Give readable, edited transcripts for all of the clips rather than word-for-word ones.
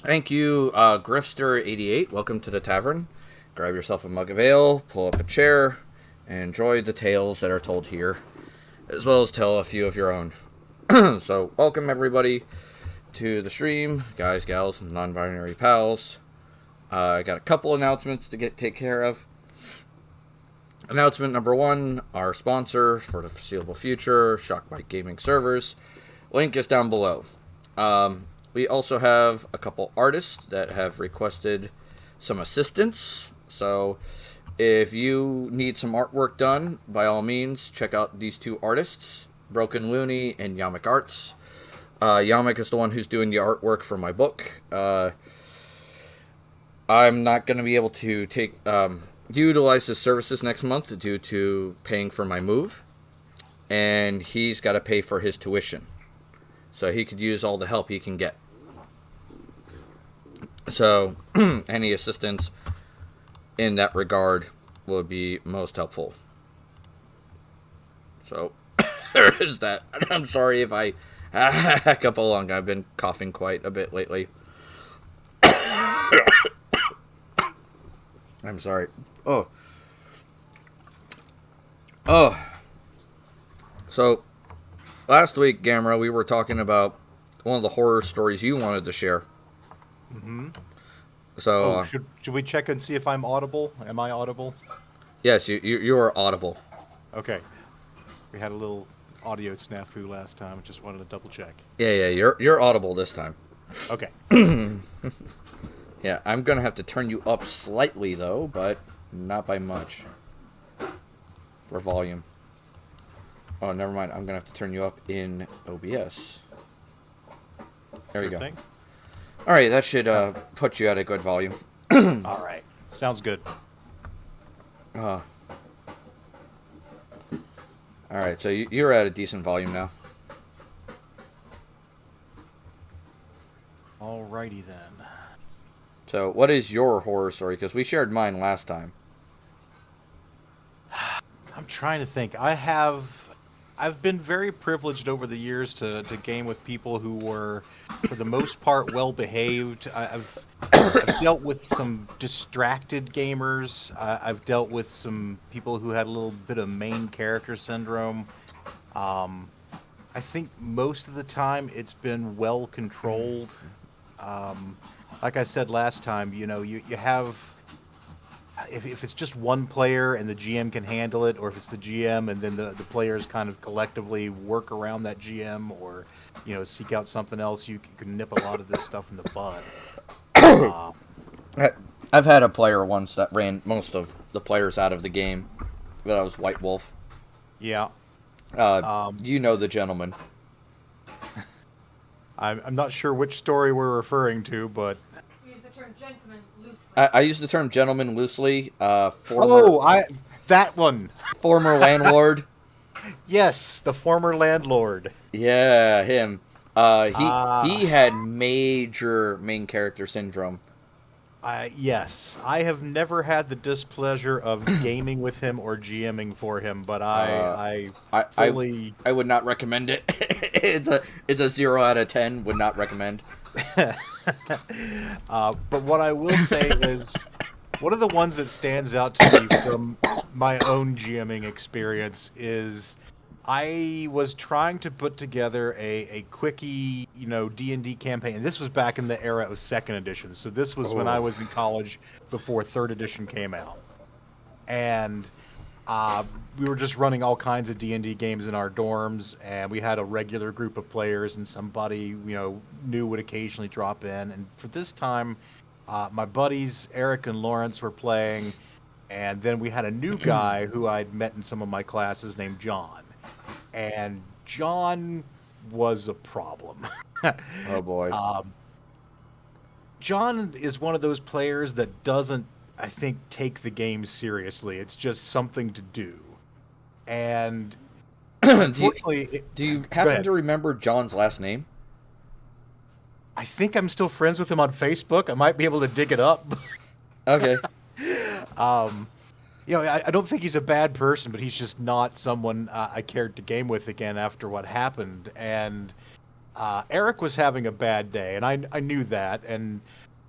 Thank you, Grifster88. Welcome to the tavern. Grab yourself a mug of ale, pull up a chair, and enjoy the tales that are told here, as well as tell a few of your own. So, welcome everybody to the stream, guys, gals, and non-binary pals. I got a couple announcements to take care of. Announcement number one: our sponsor for the foreseeable future, Shockbite Gaming Servers. Link is down below. We also have a couple artists that have requested some assistance. So if you need some artwork done, by all means, check out these two artists, Broken Looney and Yamik Arts. Yamik is the one who's doing the artwork for my book. I'm not going to be able to utilize his services next month due to paying for my move. And he's got to pay for his tuition. So he could use all the help he can get. So any assistance in that regard would be most helpful. So there is that. I'm sorry if I hack up along. I've been coughing quite a bit lately. I'm sorry. Oh. So last week, Gamera, we were talking about one of the horror stories you wanted to share. Mm-hmm. So, should we check and see if I'm audible? Am I audible? Yes, you are audible. Okay. We had a little audio snafu last time. Just wanted to double check. Yeah, you're audible this time. Okay. Yeah, I'm gonna have to turn you up slightly though, but not by much. For volume. Oh, never mind. I'm gonna have to turn you up in OBS. There we go. Thing? All right, that should put you at a good volume. All right. Sounds good. All right, so you're at a decent volume now. Alrighty then. So, what is your horror story? Because we shared mine last time. I'm trying to think. I've been very privileged over the years to game with people who were, for the most part, well behaved. I've dealt with some distracted gamers. I've dealt with some people who had a little bit of main character syndrome. I think most of the time it's been well controlled. Like I said last time, you have. If it's just one player and the GM can handle it, or if it's the GM and then the players kind of collectively work around that GM, or seek out something else, you can nip a lot of this stuff in the bud. I've had a player once that ran most of the players out of the game. That was White Wolf. Yeah. You know the gentleman. I'm not sure which story we're referring to, but We use the term gentleman loosely. I use the term gentleman loosely. That one. Former landlord. Yes, the former landlord. Yeah, him. He had major main character syndrome. Yes, I have never had the displeasure of gaming with him or GMing for him, but I would not recommend it. It's a 0 out of 10. Would not recommend. But what I will say is, one of the ones that stands out to me from my own GMing experience is I was trying to put together a quickie, D&D campaign. And this was back in the era of 2nd edition. So this was when I was in college before 3rd edition came out. And we were just running all kinds of D&D games in our dorms, and we had a regular group of players, and somebody, new would occasionally drop in. And for this time, my buddies, Eric and Lawrence, were playing, and then we had a new guy who I'd met in some of my classes named John. And John was a problem. Oh, boy. John is one of those players that doesn't, I think, take the game seriously. It's just something to do. And unfortunately, do you happen to remember John's last name? I think I'm still friends with him on Facebook. I might be able to dig it up. Okay. I don't think he's a bad person, but he's just not someone I cared to game with again after what happened. And Eric was having a bad day, and I knew that. And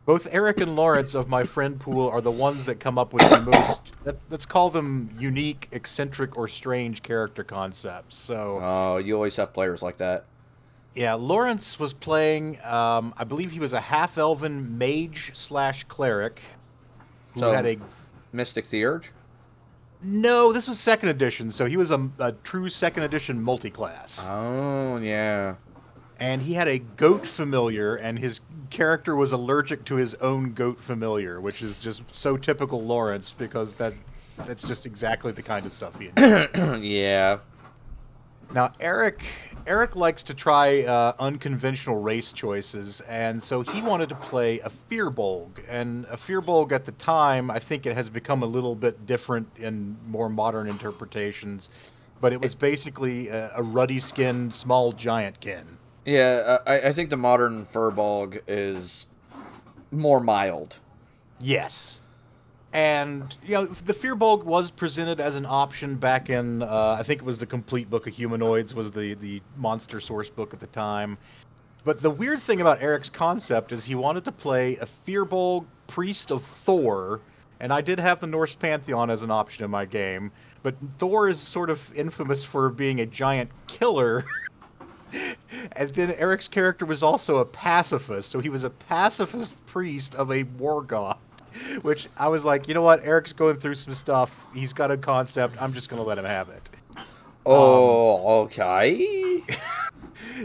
both Eric and Lawrence of my friend pool are the ones that come up with the most, let's call them unique, eccentric, or strange character concepts. So, Oh, you always have players like that. yeah, Lawrence was playing, I believe he was a half-elven mage/cleric who So, had a... Mystic Theurge? No, this was 2nd edition, so he was a true 2nd edition multi-class. Oh, yeah. And he had a goat familiar, and his character was allergic to his own goat familiar, which is just so typical Lawrence, because that's just exactly the kind of stuff he enjoys. Yeah. Now, Eric likes to try unconventional race choices, and so he wanted to play a Firbolg. And a Firbolg at the time, I think it has become a little bit different in more modern interpretations, but it was basically a ruddy-skinned small giantkin. Yeah, I think the modern Firbolg is more mild. Yes. And, the Firbolg was presented as an option back in, I think it was the Complete Book of Humanoids was the monster source book at the time. But the weird thing about Eric's concept is he wanted to play a Firbolg priest of Thor, and I did have the Norse Pantheon as an option in my game, but Thor is sort of infamous for being a giant killer. And then Eric's character was also a pacifist, so he was a pacifist priest of a war god. Which I was like, you know what? Eric's going through some stuff. He's got a concept. I'm just going to let him have it. Oh, okay.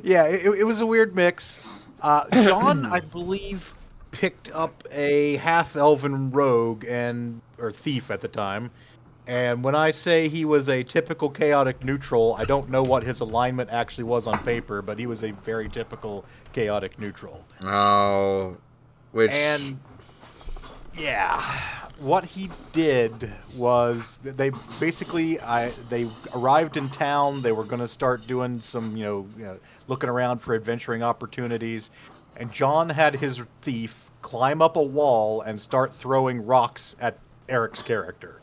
Yeah, it was a weird mix. John, I believe, picked up a half-elven rogue or thief at the time. And when I say he was a typical chaotic neutral, I don't know what his alignment actually was on paper, but he was a very typical chaotic neutral. Oh, which... And... yeah, what he did was they basically they arrived in town. They were going to start doing some, looking around for adventuring opportunities. And John had his thief climb up a wall and start throwing rocks at Eric's character.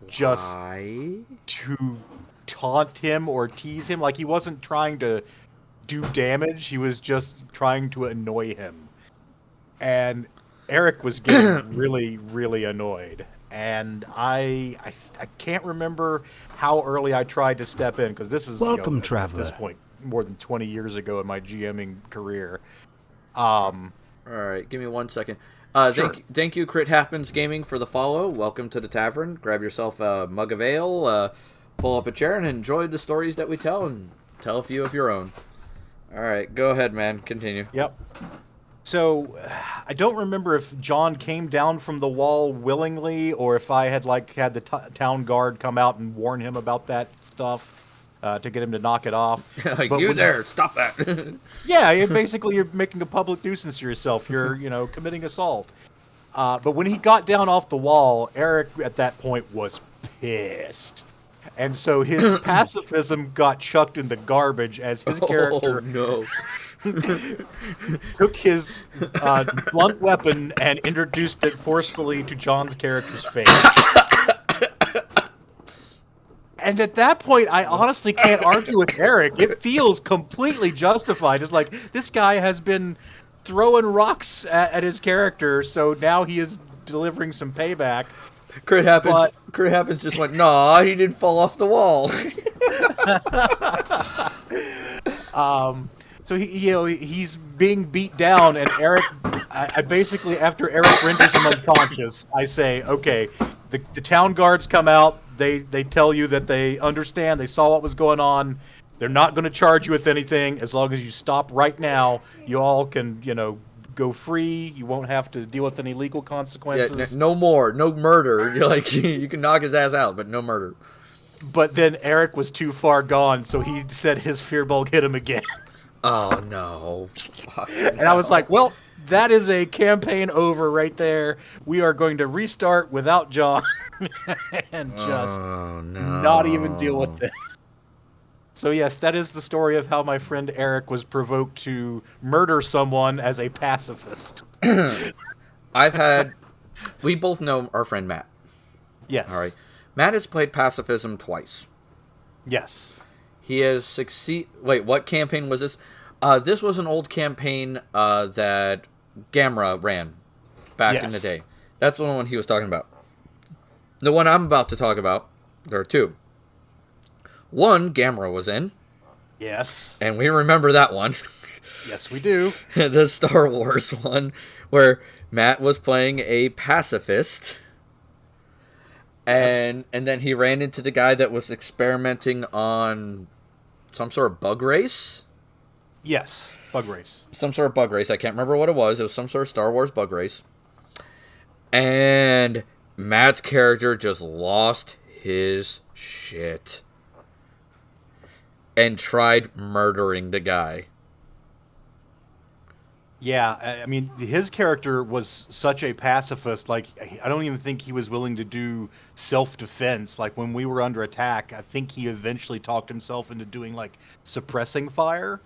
Just Why? to taunt him or tease him. Like, he wasn't trying to do damage. He was just trying to annoy him. And Eric was getting really, really annoyed, and I can't remember how early I tried to step in, because this is Welcome, traveler. At this point more than 20 years ago in my GMing career. All right, give me 1 second. Sure. Thank you, Crit Happens Gaming, for the follow. Welcome to the tavern. Grab yourself a mug of ale, pull up a chair, and enjoy the stories that we tell, and tell a few of your own. All right, go ahead, man. Continue. Yep. So, I don't remember if John came down from the wall willingly, or if I had had the town guard come out and warn him about that stuff to get him to knock it off. Like, But you when- there, stop that. Yeah, basically you're making a public nuisance of yourself. You're, committing assault. But when he got down off the wall, Eric at that point was pissed. And so his pacifism got chucked in the garbage as his character Oh, no. took his blunt weapon and introduced it forcefully to John's character's face. And at that point, I honestly can't argue with Eric. It feels completely justified. It's like, this guy has been throwing rocks at his character, so now he is delivering some payback. Crit Happens just went, nah, he didn't fall off the wall. So he's being beat down, and Eric, I basically, after Eric renders him unconscious, I say, okay, the town guards come out, they tell you that they understand, they saw what was going on, they're not going to charge you with anything, as long as you stop right now, you all can, go free, you won't have to deal with any legal consequences. Yeah, no more, no murder. You're like, you can knock his ass out, but no murder. But then Eric was too far gone, so he said his Firbolg hit him again. Oh, no. And I was like, well, that is a campaign over right there. We are going to restart without John and just not even deal with this. So yes, that is the story of how my friend Eric was provoked to murder someone as a pacifist. We both know our friend Matt. Yes. All right. Matt has played pacifism twice. Yes. He has Wait, what campaign was this? This was an old campaign that Gamera ran back in the day. That's the one he was talking about. The one I'm about to talk about, there are two. One, Gamera was in. Yes. And we remember that one. Yes, we do. The Star Wars one, where Matt was playing a pacifist. And then he ran into the guy that was experimenting on some sort of bug race. Yes, bug race. Some sort of bug race. I can't remember what it was. It was some sort of Star Wars bug race. And Matt's character just lost his shit. And tried murdering the guy. Yeah, I mean, his character was such a pacifist. Like, I don't even think he was willing to do self-defense. Like, when we were under attack, I think he eventually talked himself into doing, like, suppressing fire.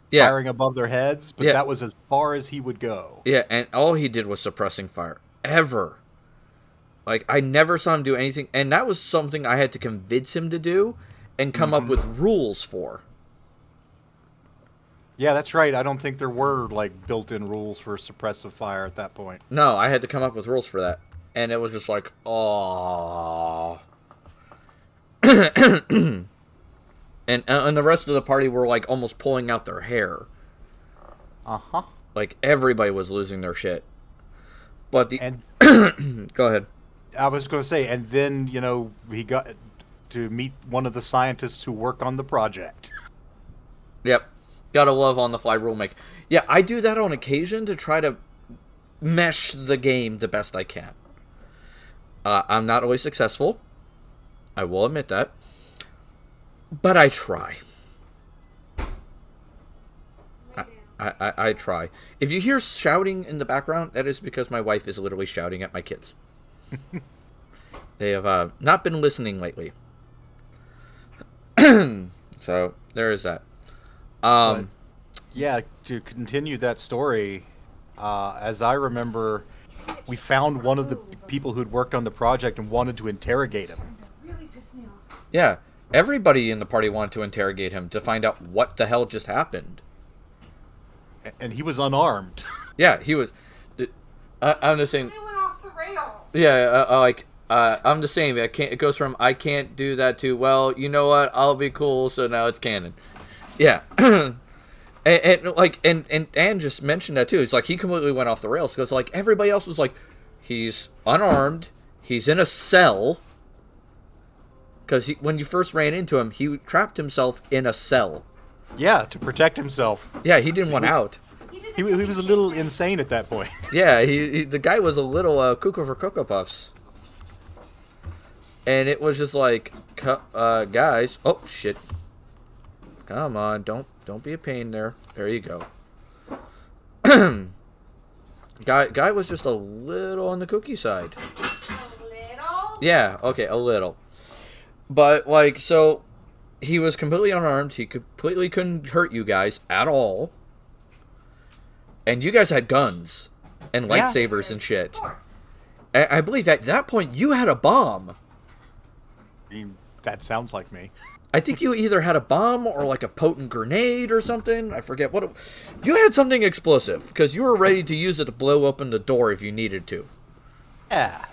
Yeah. Firing above their heads. But that was as far as he would go. Yeah, and all he did was suppressing fire. Ever. Like, I never saw him do anything. And that was something I had to convince him to do and come up with rules for. Yeah, that's right. I don't think there were, like, built-in rules for suppressive fire at that point. No, I had to come up with rules for that. And it was just like, oh. and the rest of the party were, like, almost pulling out their hair. Uh-huh. Like, everybody was losing their shit. But the... Go ahead. I was going to say, and then, you know, he got to meet one of the scientists who work on the project. Yep. Gotta love on-the-fly rulemaking. Yeah, I do that on occasion to try to mesh the game the best I can. I'm not always successful. I will admit that. But I try. I try. If you hear shouting in the background, that is because my wife is literally shouting at my kids. They have not been listening lately. So, there is that. Yeah, to continue that story, as I remember, we found one of the people who'd worked on the project and wanted to interrogate him. Really pissed me off. Yeah, everybody in the party wanted to interrogate him to find out what the hell just happened. And he was unarmed. Yeah, he was. I'm the same. They went off the rail. Yeah, I'm the same. It goes from I can't do that to, well, you know what? I'll be cool. So now it's canon. Yeah. and just mentioned that too. It's like he completely went off the rails because like everybody else was like, he's unarmed, he's in a cell. Because when you first ran into him, he trapped himself in a cell. Yeah, to protect himself. Yeah, he didn't want out. He was a little insane at that point. Yeah, the guy was a little cuckoo for Cocoa Puffs. And it was just like, guys, oh shit. Come on, don't be a pain there. There you go. Guy was just a little on the cookie side. A little? Yeah, okay, a little. But, like, so, he was completely unarmed. He completely couldn't hurt you guys at all. And you guys had guns and lightsabers and shit. Of course. And I believe at that point you had a bomb. That sounds like me. I think you either had a bomb or like a potent grenade or something. I forget what you had something explosive because you were ready to use it to blow open the door if you needed to. Yeah.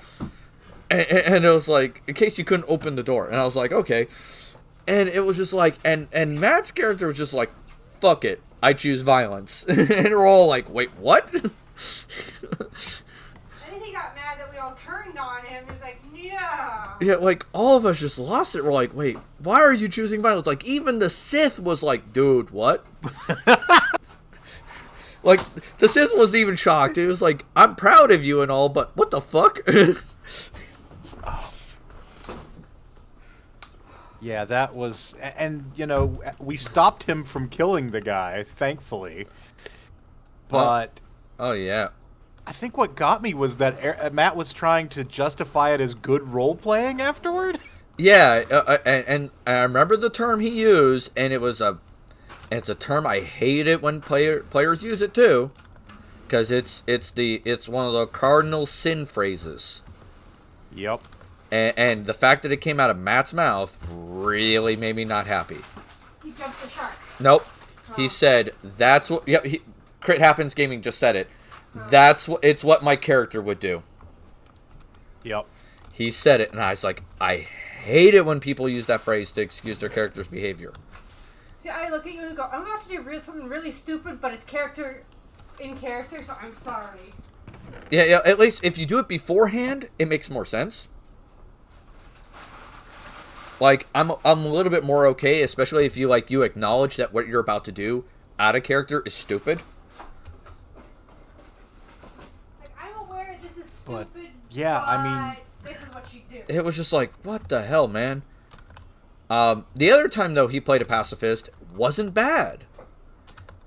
And it was like, in case you couldn't open the door. And I was like, okay. And it was just like, and Matt's character was just like, fuck it. I choose violence. And we're all like, wait, what? And then he got mad that we all turned on him. He was like, yeah. Yeah, like, all of us just lost it. We're like, wait, why are you choosing violence? Like, even the Sith was like, dude, what? Like, the Sith wasn't even shocked. It was like, I'm proud of you and all, but what the fuck? Yeah, that was... And, you know, we stopped him from killing the guy, thankfully. But... Oh, yeah. I think what got me was that Matt was trying to justify it as good role-playing afterward. Yeah, and I remember the term he used, and it's a term I hate it when players use it too, because it's one of the cardinal sin phrases. Yep. And the fact that it came out of Matt's mouth really made me not happy. He jumped the shark. Nope. He said, "That's what." Yep, Crit Happens Gaming just said it. It's what my character would do. Yep. He said it, and I was like, I hate it when people use that phrase to excuse their character's behavior. See, I look at you and go, I'm about to do something really stupid, but it's character in character, so I'm sorry. Yeah. At least if you do it beforehand, it makes more sense. Like, I'm a little bit more okay, especially if you acknowledge that what you're about to do out of character is stupid. Like, I'm aware this is stupid, yeah, I mean, this is what you do. It was just like, what the hell, man? The other time, though, he played a pacifist wasn't bad.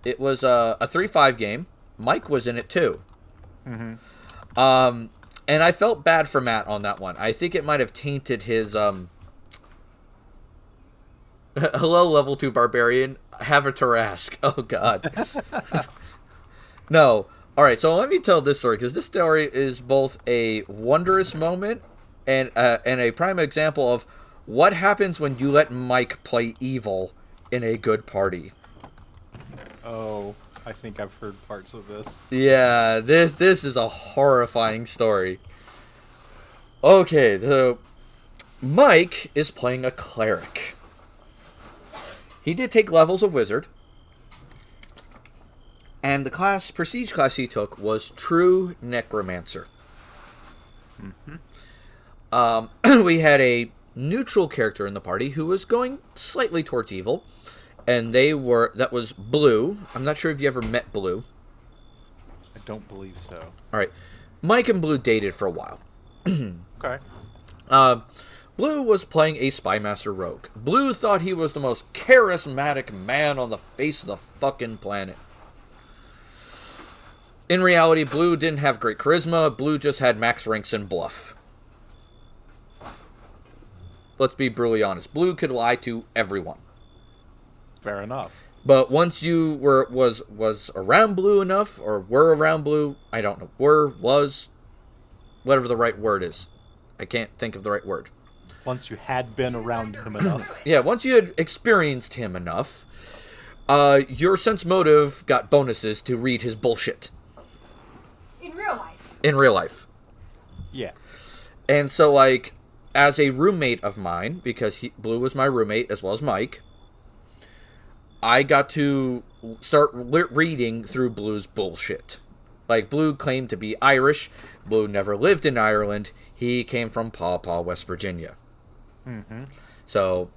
It was a 3-5 game. Mike was in it, too. Mm-hmm. And I felt bad for Matt on that one. I think it might have tainted his... Hello, level 2 barbarian. Have a Tarask. Oh, God. No. All right, so let me tell this story, because this story is both a wondrous moment and a prime example of what happens when you let Mike play evil in a good party. Oh, I think I've heard parts of this. Yeah, this is a horrifying story. Okay, so Mike is playing a cleric. He did take levels of wizard. And the prestige class he took was True Necromancer. Mm-hmm. We had a neutral character in the party who was going slightly towards evil. And that was Blue. I'm not sure if you ever met Blue. I don't believe so. Alright. Mike and Blue dated for a while. Okay. Blue was playing a Spymaster Rogue. Blue thought he was the most charismatic man on the face of the fucking planet. In reality, Blue didn't have great charisma. Blue just had max ranks and bluff. Let's be brutally honest. Blue could lie to everyone. Fair enough. But once you was around Blue enough, or were around Blue, I don't know, was, whatever the right word is. I can't think of the right word. Once you had been around him enough. Yeah, once you had experienced him enough, your sense motive got bonuses to read his bullshit. In real life. In real life. Yeah. And so, as a roommate of mine, because Blue was my roommate as well as Mike, I got to start reading through Blue's bullshit. Like, Blue claimed to be Irish. Blue never lived in Ireland. He came from Paw Paw, West Virginia. Mm-hmm. So,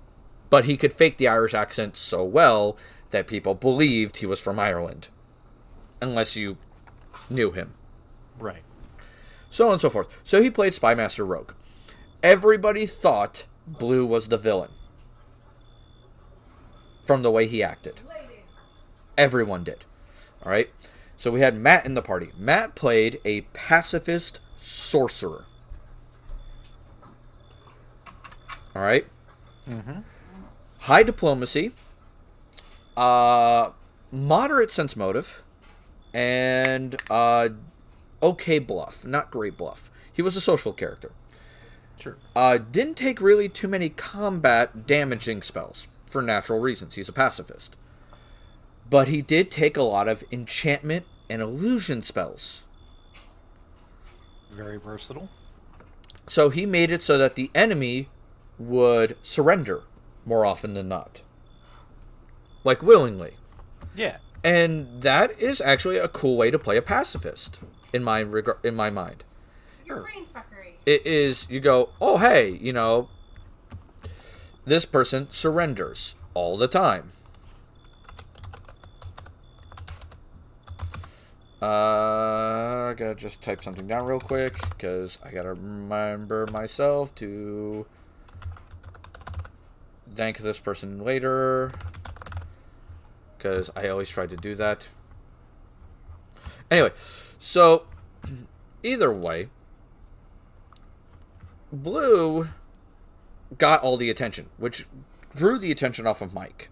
but he could fake the Irish accent so well that people believed he was from Ireland. Unless you knew him. Right. So on and so forth. So he played Spymaster Rogue. Everybody thought Blue was the villain. From the way he acted. Everyone did. Alright? So we had Matt in the party. Matt played a pacifist sorcerer. Alright? Mm-hmm. High diplomacy. Moderate sense motive. And okay bluff. Not great bluff. He was a social character. Sure. Didn't take really too many combat damaging spells. For natural reasons. He's a pacifist. But he did take a lot of enchantment and illusion spells. Very versatile. So he made it so that the enemy would surrender more often than not. Like, willingly. Yeah. And that is actually a cool way to play a pacifist, in my mind. Your brain fuckery. It is, you go, oh, hey, this person surrenders all the time. I gotta just type something down real quick, because I gotta remember myself to thank this person later, because I always try to do that. Anyway, so either way, Blue got all the attention, which drew the attention off of Mike.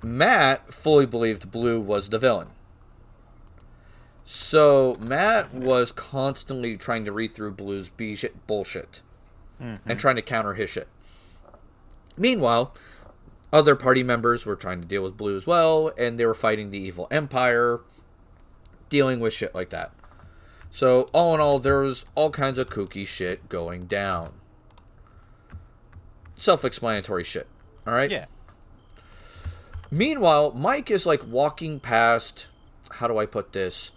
Matt fully believed Blue was the villain. So Matt was constantly trying to read through Blue's bullshit and trying to counter his shit. Meanwhile, Other party members were trying to deal with Blue as well, and they were fighting the evil Empire, dealing with shit like that. So, all in all, there was all kinds of kooky shit going down. Self-explanatory shit. Alright? Yeah. Meanwhile, Mike is, like, walking past... How do I put this?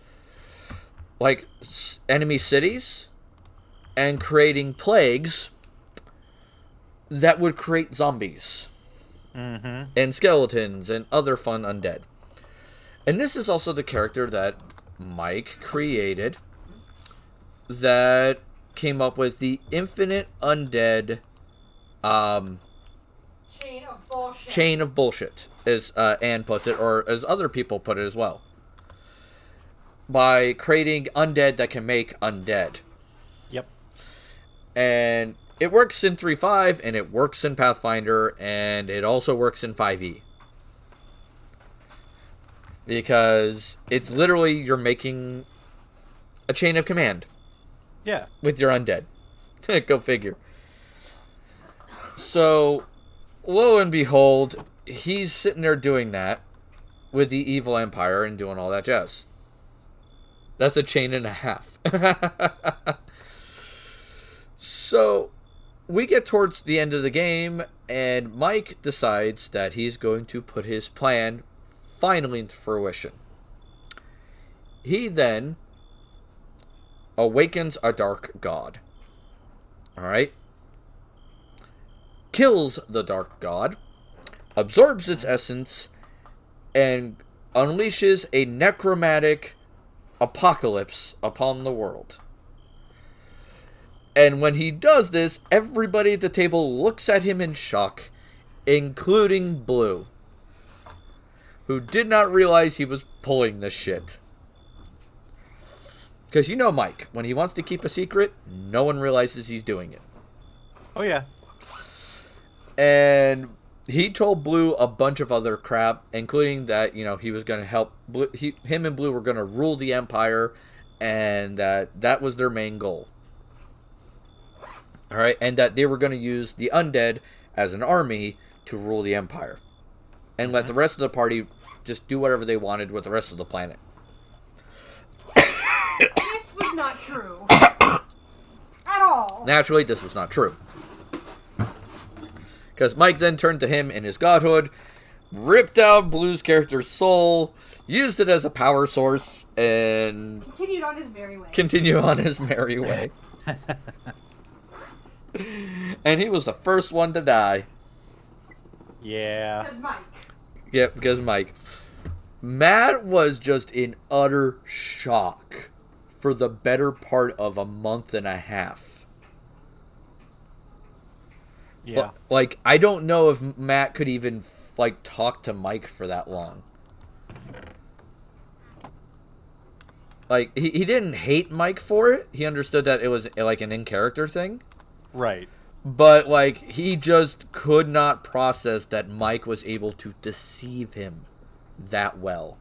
Like, enemy cities, and creating plagues that would create zombies. Mm-hmm. And skeletons and other fun undead. And this is also the character that Mike created that came up with the infinite undead chain of bullshit, as Anne puts it, or as other people put it as well. By creating undead that can make undead. Yep. And it works in 3.5, and it works in Pathfinder, and it also works in 5e. Because it's literally, you're making a chain of command. Yeah. With your undead. Go figure. So, lo and behold, he's sitting there doing that with the evil empire and doing all that jazz. That's a chain and a half. So, we get towards the end of the game, and Mike decides that he's going to put his plan finally into fruition. He then awakens a dark god. Alright? Kills the dark god, absorbs its essence, and unleashes a necromantic apocalypse upon the world. And when he does this, everybody at the table looks at him in shock, including Blue, who did not realize he was pulling this shit. Because you know Mike, when he wants to keep a secret, no one realizes he's doing it. Oh, yeah. And he told Blue a bunch of other crap, including that, you know, he was going to help Blue, him and Blue were going to rule the Empire, and that was their main goal. Alright, and that they were going to use the undead as an army to rule the Empire. And let the rest of the party just do whatever they wanted with the rest of the planet. This was not true. At all. Naturally, this was not true. Because Mike then turned to him in his godhood, ripped out Blue's character's soul, used it as a power source, and continued on his merry way. And he was the first one to die. Yeah. Because Mike. Yep, because Mike. Matt was just in utter shock for the better part of a month and a half. Yeah. Like, I don't know if Matt could even, like, talk to Mike for that long. Like, he didn't hate Mike for it. He understood that it was, like, an in-character thing. Right. But, like, he just could not process that Mike was able to deceive him that well.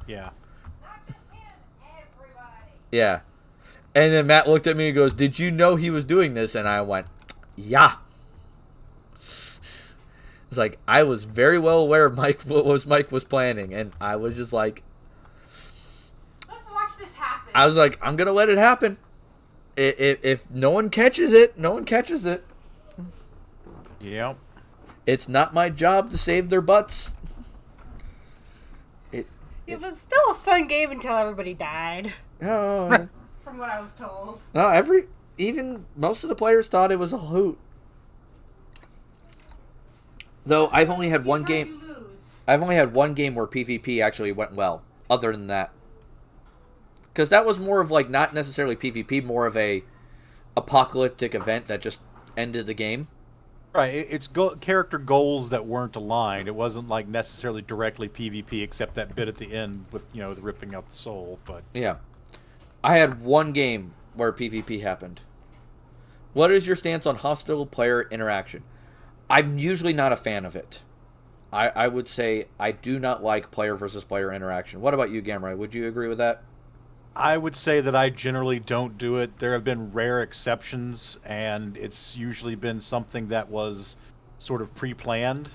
Yeah. Yeah. And then Matt looked at me and goes, "Did you know he was doing this?" And I went, "Yeah." It's like, I was very well aware of Mike was planning. And I was just like... Let's watch this happen. I was like, I'm going to let it happen. If no one catches it, no one catches it. Yep. It's not my job to save their butts. It was still a fun game until everybody died. Oh. From what I was told. No, even most of the players thought it was a hoot. Though I've only had one game. I've only had one game where PvP actually went well. Other than that, because that was more of like not necessarily PvP, more of a apocalyptic event that just ended the game. Right. It's character goals that weren't aligned. It wasn't like necessarily directly PvP, except that bit at the end with the ripping out the soul. But yeah, I had one game where PvP happened. What is your stance on hostile player interaction? I'm usually not a fan of it. I would say I do not like player versus player interaction. What about you, Gamera? Would you agree with that? I would say that I generally don't do it. There have been rare exceptions, and it's usually been something that was sort of pre-planned.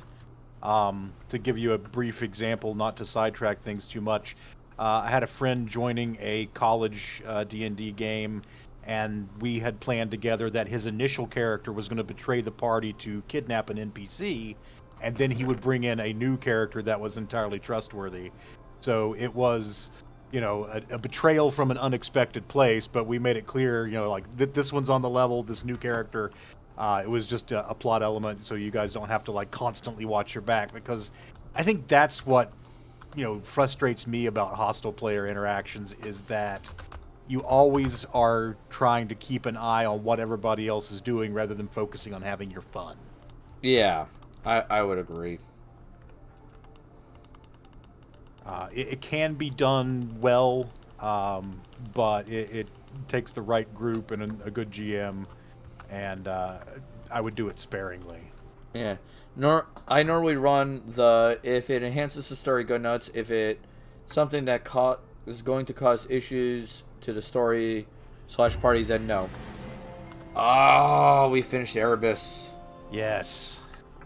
To give you a brief example, not to sidetrack things too much, I had a friend joining a college D&D game, and we had planned together that his initial character was going to betray the party to kidnap an NPC, and then he would bring in a new character that was entirely trustworthy. So it was, a betrayal from an unexpected place, but we made it clear, like this one's on the level, this new character. It was just a plot element, so you guys don't have to like constantly watch your back, because I think that's what frustrates me about hostile player interactions, is that you always are trying to keep an eye on what everybody else is doing rather than focusing on having your fun. Yeah, I would agree. It can be done well, but it takes the right group and a good GM, and I would do it sparingly. Yeah. I normally run if it enhances the story, go nuts. If it something that is going to cause issues to the story / party, then no. Oh, we finished Erebus. Yes.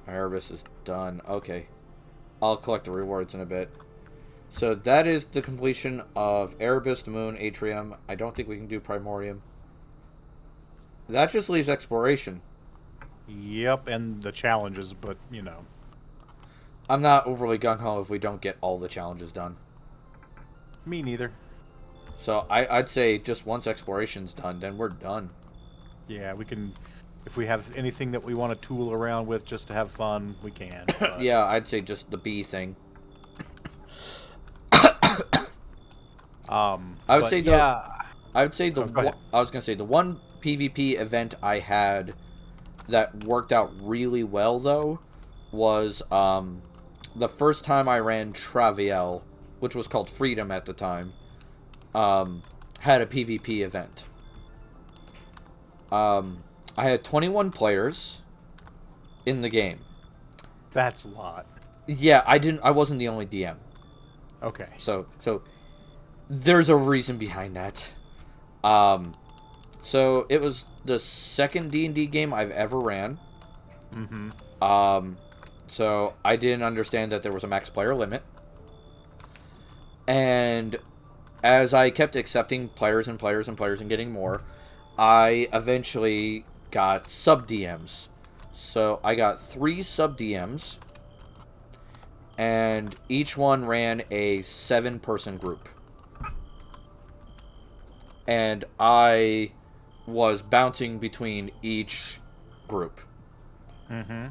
Erebus is done. Okay. I'll collect the rewards in a bit. So that is the completion of Erebus, the Moon, Atrium. I don't think we can do Primordium. That just leaves Exploration. Yep, and the challenges, but, I'm not overly gung-ho if we don't get all the challenges done. Me neither. So I'd say just once Exploration's done, then we're done. Yeah, we can... If we have anything that we want to tool around with just to have fun, we can. Yeah, I'd say just the bee thing. I would say the one PvP event I had that worked out really well, though, was the first time I ran Traviel, which was called Freedom at the time, had a PvP event. I had 21 players in the game. That's a lot. Yeah, I wasn't the only DM. Okay. So there's a reason behind that. So it was the second D&D game I've ever ran. Mm-hmm. So I didn't understand that there was a max player limit. And as I kept accepting players and getting more, I eventually got sub-DMs. So I got 3 sub-DMs, and each one ran a 7-person group. And I was bouncing between each group. Mm-hmm.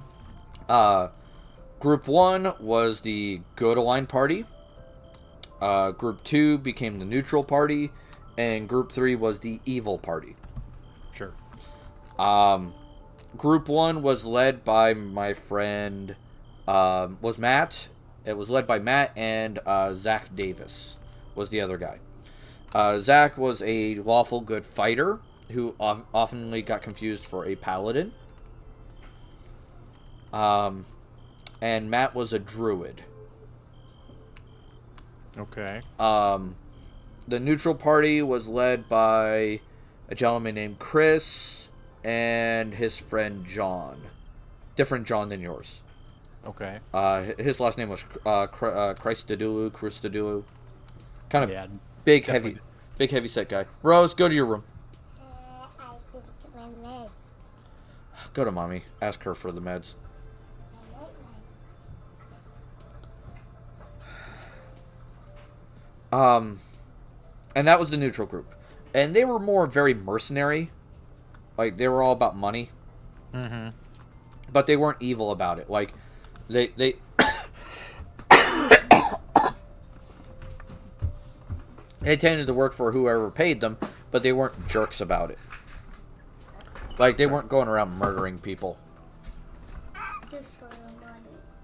Group 1 was the go-to-line party. Group 2 became the neutral party. And Group 3 was the evil party. Sure. Group 1 was led by my friend, was Matt. It was led by Matt, and Zach Davis was the other guy. Zach was a lawful good fighter who often got confused for a paladin. And Matt was a druid. Okay. The neutral party was led by a gentleman named Chris and his friend John. Different John than yours. Okay. His last name was Christodulu. Kind of Yeah, big, definitely. heavy set guy. Rose, go to your room. I didn't get my meds. Go to mommy. Ask her for the meds. And that was the neutral group. And they were more very mercenary. Like, they were all about money. Mm-hmm. But they weren't evil about it. Like, they they tended to work for whoever paid them, but they weren't jerks about it. Like, they weren't going around murdering people. Just for the money.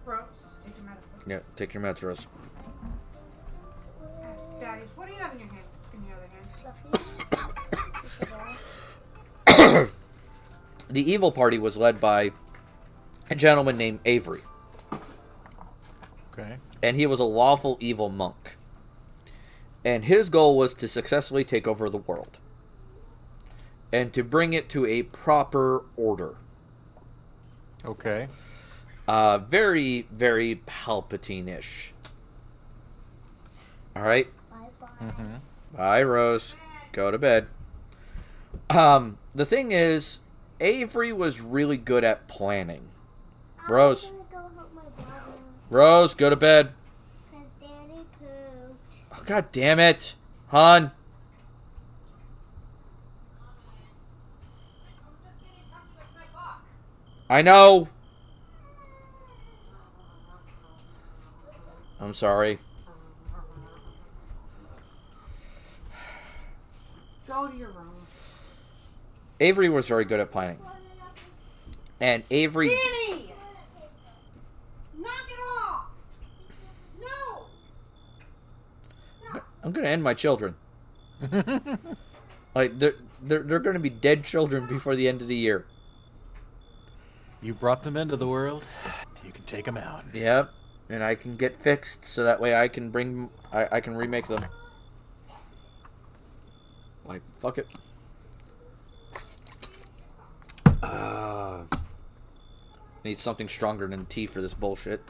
Rose, take your medicine. Yeah, take your meds, Rose. Yes, Daddy, what do you have in your hand? In your other hand? Fluffy. The evil party was led by a gentleman named Avery. Okay. And he was a lawful evil monk. And his goal was to successfully take over the world. And to bring it to a proper order. Okay. Very, very Palpatine-ish. Alright? Bye-bye. Bye, Rose. Go to bed. The thing is, Avery was really good at planning. Rose. I'm gonna go help my brother. Rose, go to bed. Because Daddy pooped. Oh, God damn it. Hon. I know. I'm sorry. Go to your room. Avery was very good at planning. And Avery... Danny! Knock it off! No! I'm going to end my children. Like, they're going to be dead children before the end of the year. You brought them into the world. You can take them out. Yep. And I can get fixed so that way I can I can remake them. Like, fuck it. Need something stronger than tea for this bullshit.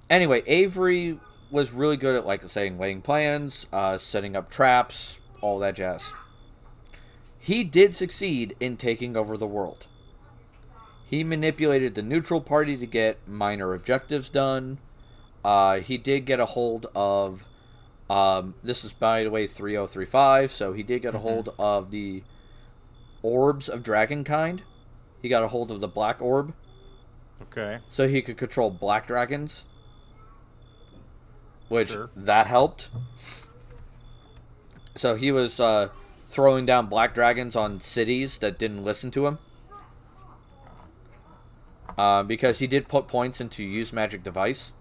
Anyway, Avery was really good at, like, saying, laying plans, setting up traps, all that jazz. He did succeed in taking over the world. He manipulated the neutral party to get minor objectives done. He did get a hold of... this is, by the way, 3035, so he did get a hold of the orbs of dragonkind. He got a hold of the black orb. Okay. So he could control black dragons. Which, Sure. that helped. So he was throwing down black dragons on cities that didn't listen to him. Because he did put points into use magic device.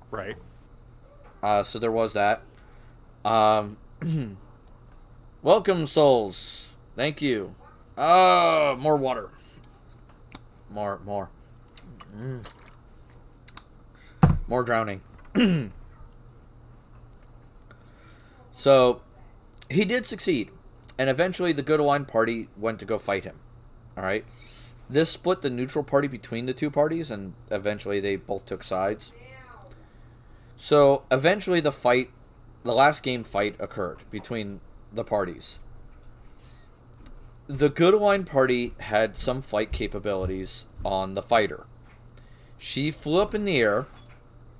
Right. So there was that. Welcome, souls. Thank you. More water. More. More drowning. So, he did succeed. And eventually the Good Align party went to go fight him. Alright? This split the neutral party between the two parties, and eventually they both took sides. So, eventually the last game fight occurred between the parties. The Good Align party had some flight capabilities on the fighter. She flew up in the air,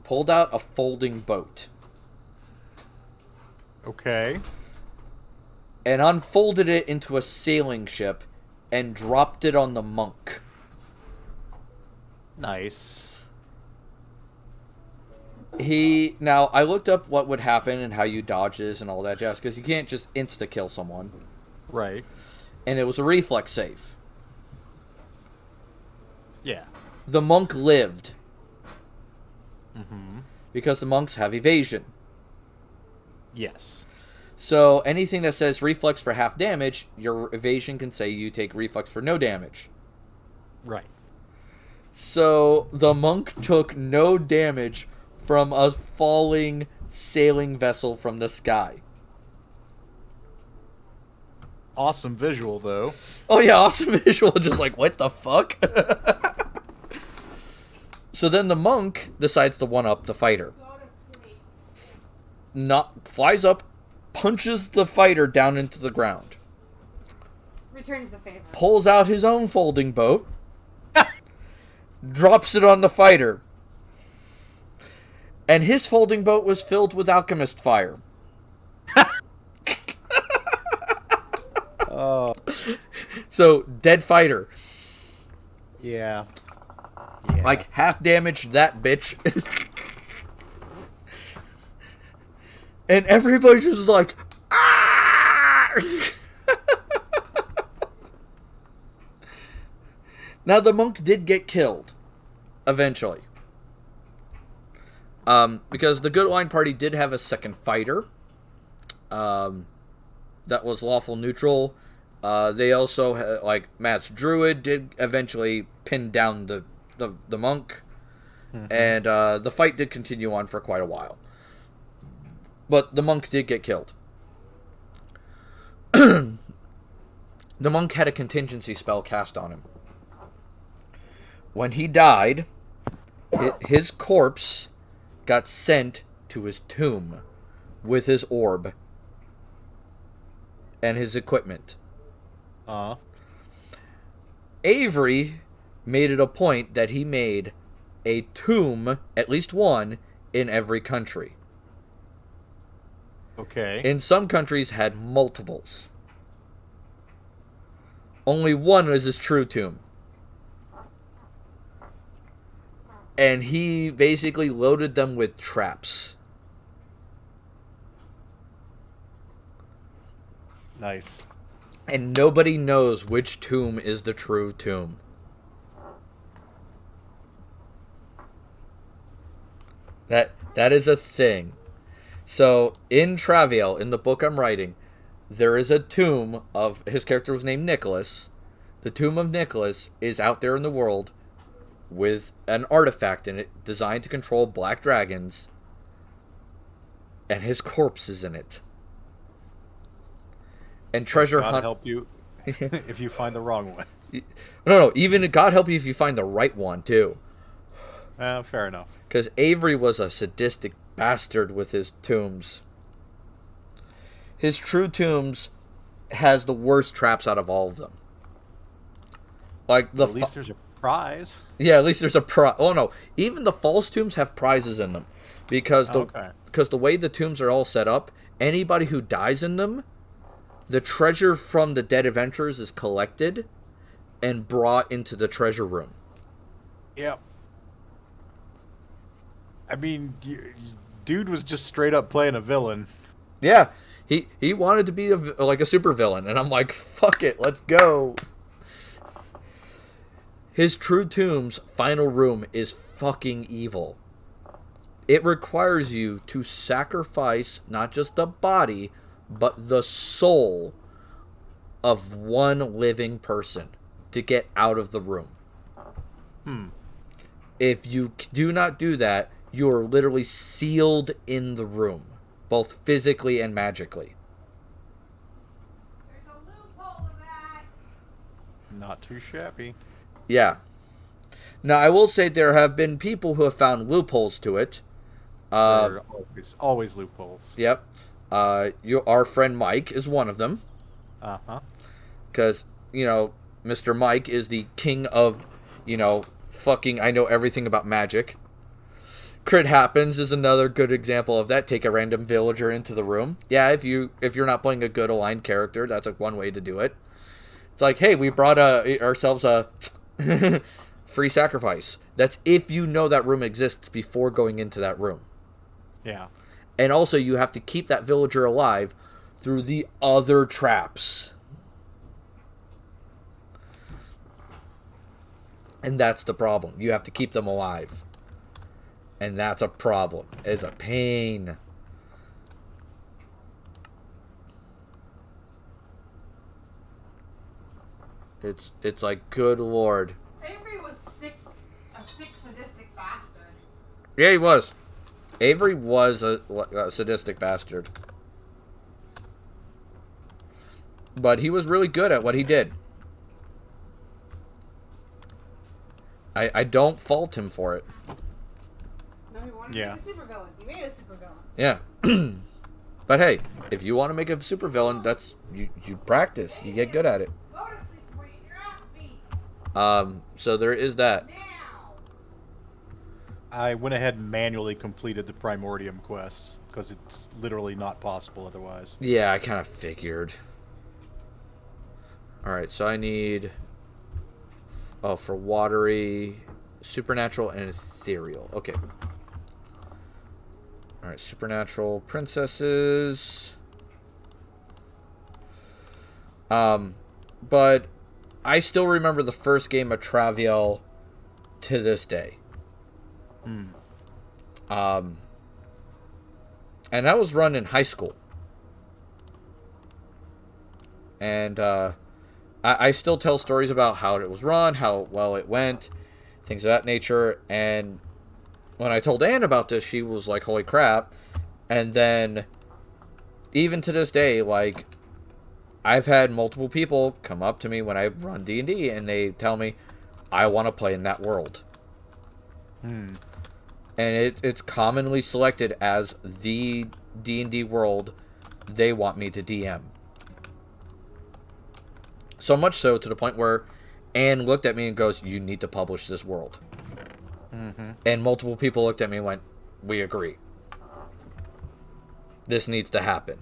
pulled out a folding boat, Okay. and unfolded it into a sailing ship and dropped it on the monk. Nice. Now, I looked up what would happen and how you dodge this and all that jazz, because you can't just insta-kill someone. Right. And it was a reflex save. Yeah. The monk lived. Mm-hmm. Because the monks have evasion. Yes. So, anything that says reflex for half damage, your evasion can say you take reflex for no damage. Right. So, the monk took no damage from a falling sailing vessel from the sky. Awesome visual, though. Oh yeah, awesome visual, just like, what the fuck? So then the monk decides to one-up the fighter. Flies up, punches the fighter down into the ground. Returns the favor. Pulls out his own folding boat. Drops it on the fighter. And his folding boat was filled with alchemist fire. Oh. So, dead fighter. Yeah. Like, half damaged that bitch. And everybody's just like, ah! Now, the monk did get killed. Eventually. Because the Good Line Party did have a second fighter. That was lawful neutral. They also had, like, Matt's druid did eventually pin down the monk. Mm-hmm. And the fight did continue on for quite a while. But the monk did get killed. The monk had a contingency spell cast on him. when he died, his corpse got sent to his tomb with his orb and his equipment. Avery made it a point that he made a tomb, at least one, in every country. Okay. In some countries had multiples. Only one was his true tomb. And he basically loaded them with traps. Nice. And nobody knows which tomb is the true tomb. That is a thing. So, in Traviel, in the book I'm writing, there is a tomb of... His character was named Nicholas. The tomb of Nicholas is out there in the world with an artifact in it designed to control black dragons. And his corpse is in it. And treasure God hunt... help you if you find the wrong one. No, even God help you if you find the right one, too. Fair enough. Because Avery was a sadistic bastard with his tombs. His true tombs has the worst traps out of all of them. Like the At least there's a prize. Yeah, at least there's a prize. Oh no, even the false tombs have prizes in them, because the way the tombs are all set up, anybody who dies in them, the treasure from the dead adventurers is collected and brought into the treasure room. Yep. I mean, dude was just straight up playing a villain. Yeah, he wanted to be like a supervillain, and I'm like, fuck it, let's go. His true tomb's final room is fucking evil. It requires you to sacrifice not just the body, but the soul of one living person to get out of the room. If you do not do that, you are literally sealed in the room, both physically and magically. There's a loophole to that. Not too shabby. Yeah. Now, I will say there have been people who have found loopholes to it. There are always loopholes. Yep. Our friend Mike is one of them. Uh-huh. Because, Mr. Mike is the king of, fucking I know everything about magic. Crit Happens is another good example of that. Take a random villager into the room. Yeah, if you're not playing a good aligned character, that's one way to do it. It's like, hey, we brought ourselves a free sacrifice. That's if you know that room exists before going into that room. Yeah. And also, you have to keep that villager alive through the other traps. And that's the problem. You have to keep them alive. And that's a problem. It's a pain. It's like, good lord. Avery was a sick, sadistic bastard. Yeah, he was. Avery was a sadistic bastard. But he was really good at what he did. I don't fault him for it. No, he wanted to be a supervillain. He made a supervillain. Yeah. But hey, if you want to make a supervillain, that's you practice. You get good at it. Go to sleep before you get your ass beat. So there is that. Now. I went ahead and manually completed the Primordium quests because it's literally not possible otherwise. Yeah, I kind of figured. Alright, so I need... Oh, for watery, supernatural, and ethereal. Okay. Alright, supernatural princesses. But I still remember the first game of Traviel to this day. And that was run in high school. And I still tell stories about how it was run, how well it went, things of that nature. And when I told Anne about this, she was like, holy crap. And then, even to this day, like, I've had multiple people come up to me when I run D&D, and they tell me, I want to play in that world. And it's commonly selected as the D&D world they want me to DM. So much so to the point where Anne looked at me and goes, "You need to publish this world." And multiple people looked at me and went, "We agree. This needs to happen."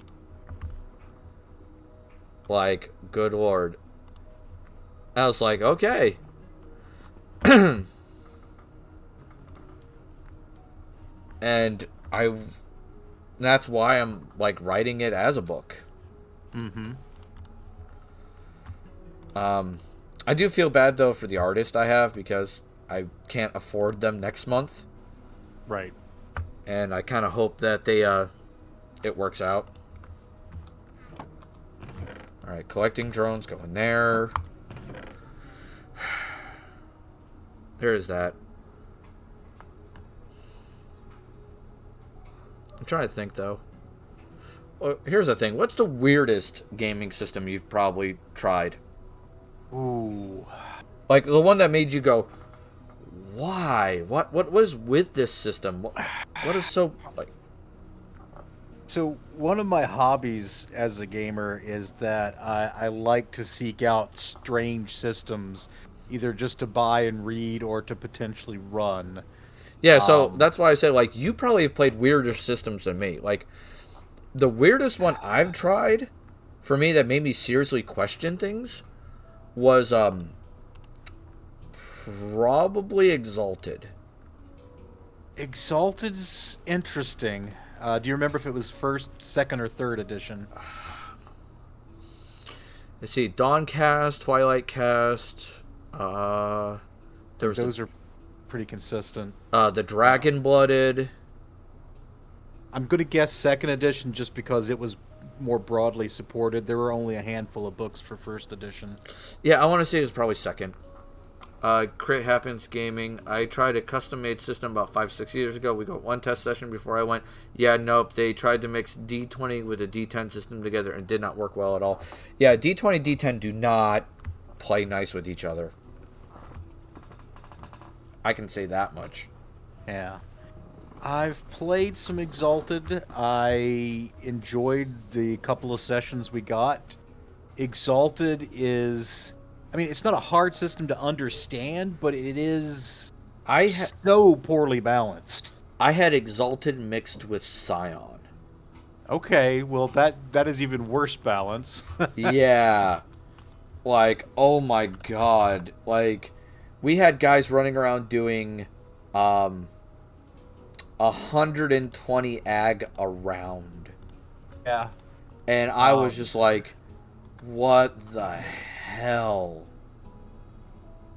Like, good lord. I was like, okay. And that's why I'm, like, writing it as a book. I do feel bad, though, for the artist I have, because I can't afford them next month. Right. And I kind of hope that it works out. Alright, collecting drones, going there. There is that. I'm trying to think, though. Well, here's the thing. What's the weirdest gaming system you've probably tried? Ooh. Like, the one that made you go, why? What was with this system? What is so, like... So one of my hobbies as a gamer is that I like to seek out strange systems, either just to buy and read or to potentially run. Yeah, so that's why I say, like, you probably have played weirder systems than me. Like, the weirdest one I've tried, for me, that made me seriously question things, was probably Exalted. Exalted's interesting. Do you remember if it was first, second, or third edition? Let's see, Dawncast, Twilight Cast, Those are pretty consistent. the Dragon Blooded. I'm going to guess second edition just because it was more broadly supported. There were only a handful of books for first edition. Yeah, I want to say it was probably second. Crit Happens Gaming. I tried a custom-made system about 5-6 years ago. We got one test session before I went. Yeah, nope. They tried to mix D20 with a D10 system together and did not work well at all. Yeah, D20, D10 do not play nice with each other. I can say that much. Yeah. I've played some Exalted. I enjoyed the couple of sessions we got. Exalted is... I mean, it's not a hard system to understand, but it is so poorly balanced. I had Exalted mixed with Scion. Okay, well, that is even worse balance. Yeah. Like, oh my god. Like, we had guys running around doing 120 ag a round. Yeah. And I was just like, what the hell?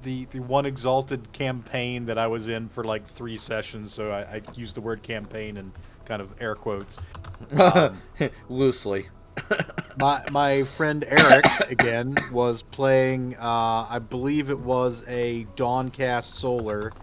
The one Exalted campaign that I was in for like 3 sessions, so I used the word campaign in kind of air quotes. Loosely. My friend Eric, again, was playing, I believe it was a Dawncast Solar,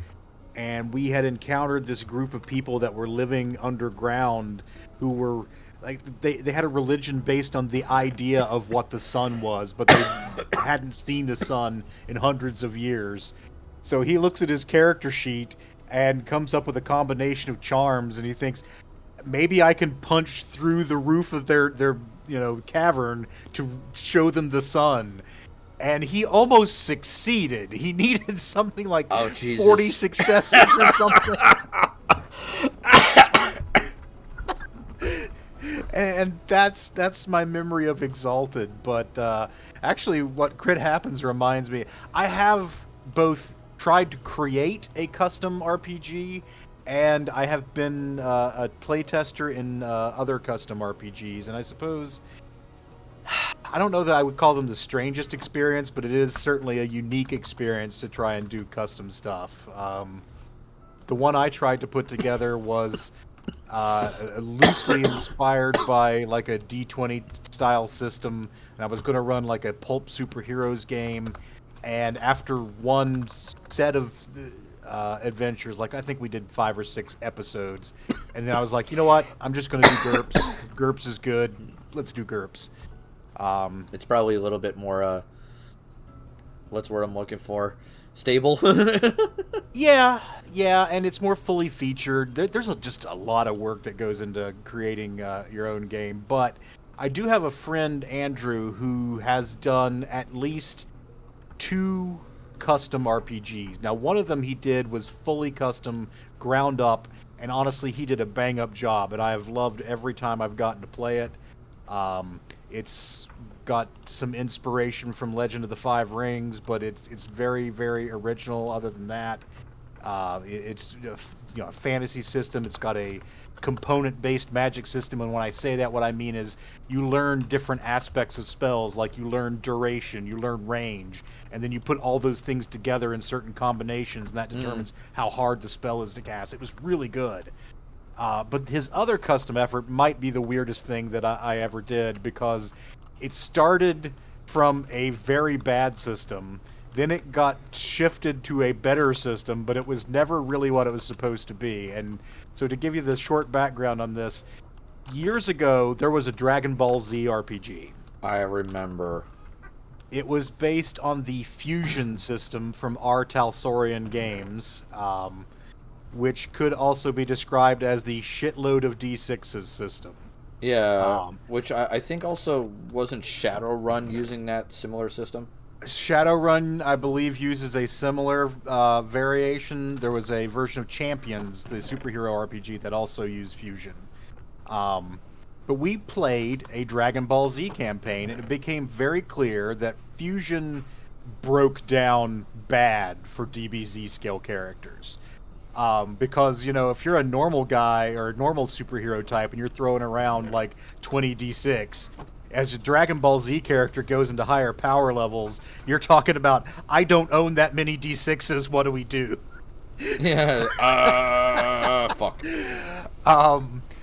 and we had encountered this group of people that were living underground who were... Like, they had a religion based on the idea of what the sun was, but they hadn't seen the sun in hundreds of years. So he looks at his character sheet and comes up with a combination of charms, and he thinks, maybe I can punch through the roof of their cavern to show them the sun. And he almost succeeded. He needed something like 40 successes or something. And that's my memory of Exalted. But actually, what Crit Happens reminds me, I have both tried to create a custom RPG, and I have been a playtester in other custom RPGs. And I suppose, I don't know that I would call them the strangest experience, but it is certainly a unique experience to try and do custom stuff. The one I tried to put together was... loosely inspired by like a D20 style system, and I was going to run like a pulp superheroes game, and after one set of adventures, like I think we did 5 or 6 episodes, and then I was like, you know what, I'm just going to do GURPS. GURPS is good, let's do GURPS. It's probably a little bit more what's the word I'm looking for, stable. Yeah, and it's more fully featured. There's just a lot of work that goes into creating your own game. But I do have a friend, Andrew, who has done at least 2 custom RPGs. Now, one of them he did was fully custom, ground up, and honestly, he did a bang-up job, and I have loved every time I've gotten to play it. It's got some inspiration from Legend of the Five Rings, but it's very, very original. Other than that, it's a fantasy system. It's got a component-based magic system, and when I say that, what I mean is you learn different aspects of spells, like you learn duration, you learn range, and then you put all those things together in certain combinations, and that determines how hard the spell is to cast. It was really good. But his other custom effort might be the weirdest thing that I ever did, because it started from a very bad system, then it got shifted to a better system, but it was never really what it was supposed to be. And so to give you the short background on this, years ago, there was a Dragon Ball Z RPG. I remember. It was based on the Fusion system from R. Talsorian Games, which could also be described as the shitload of D6s system. Yeah, which I think also wasn't Shadowrun using that similar system? Shadowrun, I believe, uses a similar variation. There was a version of Champions, the superhero RPG, that also used Fusion. But we played a Dragon Ball Z campaign, and it became very clear that Fusion broke down bad for DBZ scale characters. Because, if you're a normal guy or a normal superhero type and you're throwing around like 20 D6, as a Dragon Ball Z character goes into higher power levels, you're talking about, I don't own that many D6s, what do we do? Yeah, fuck.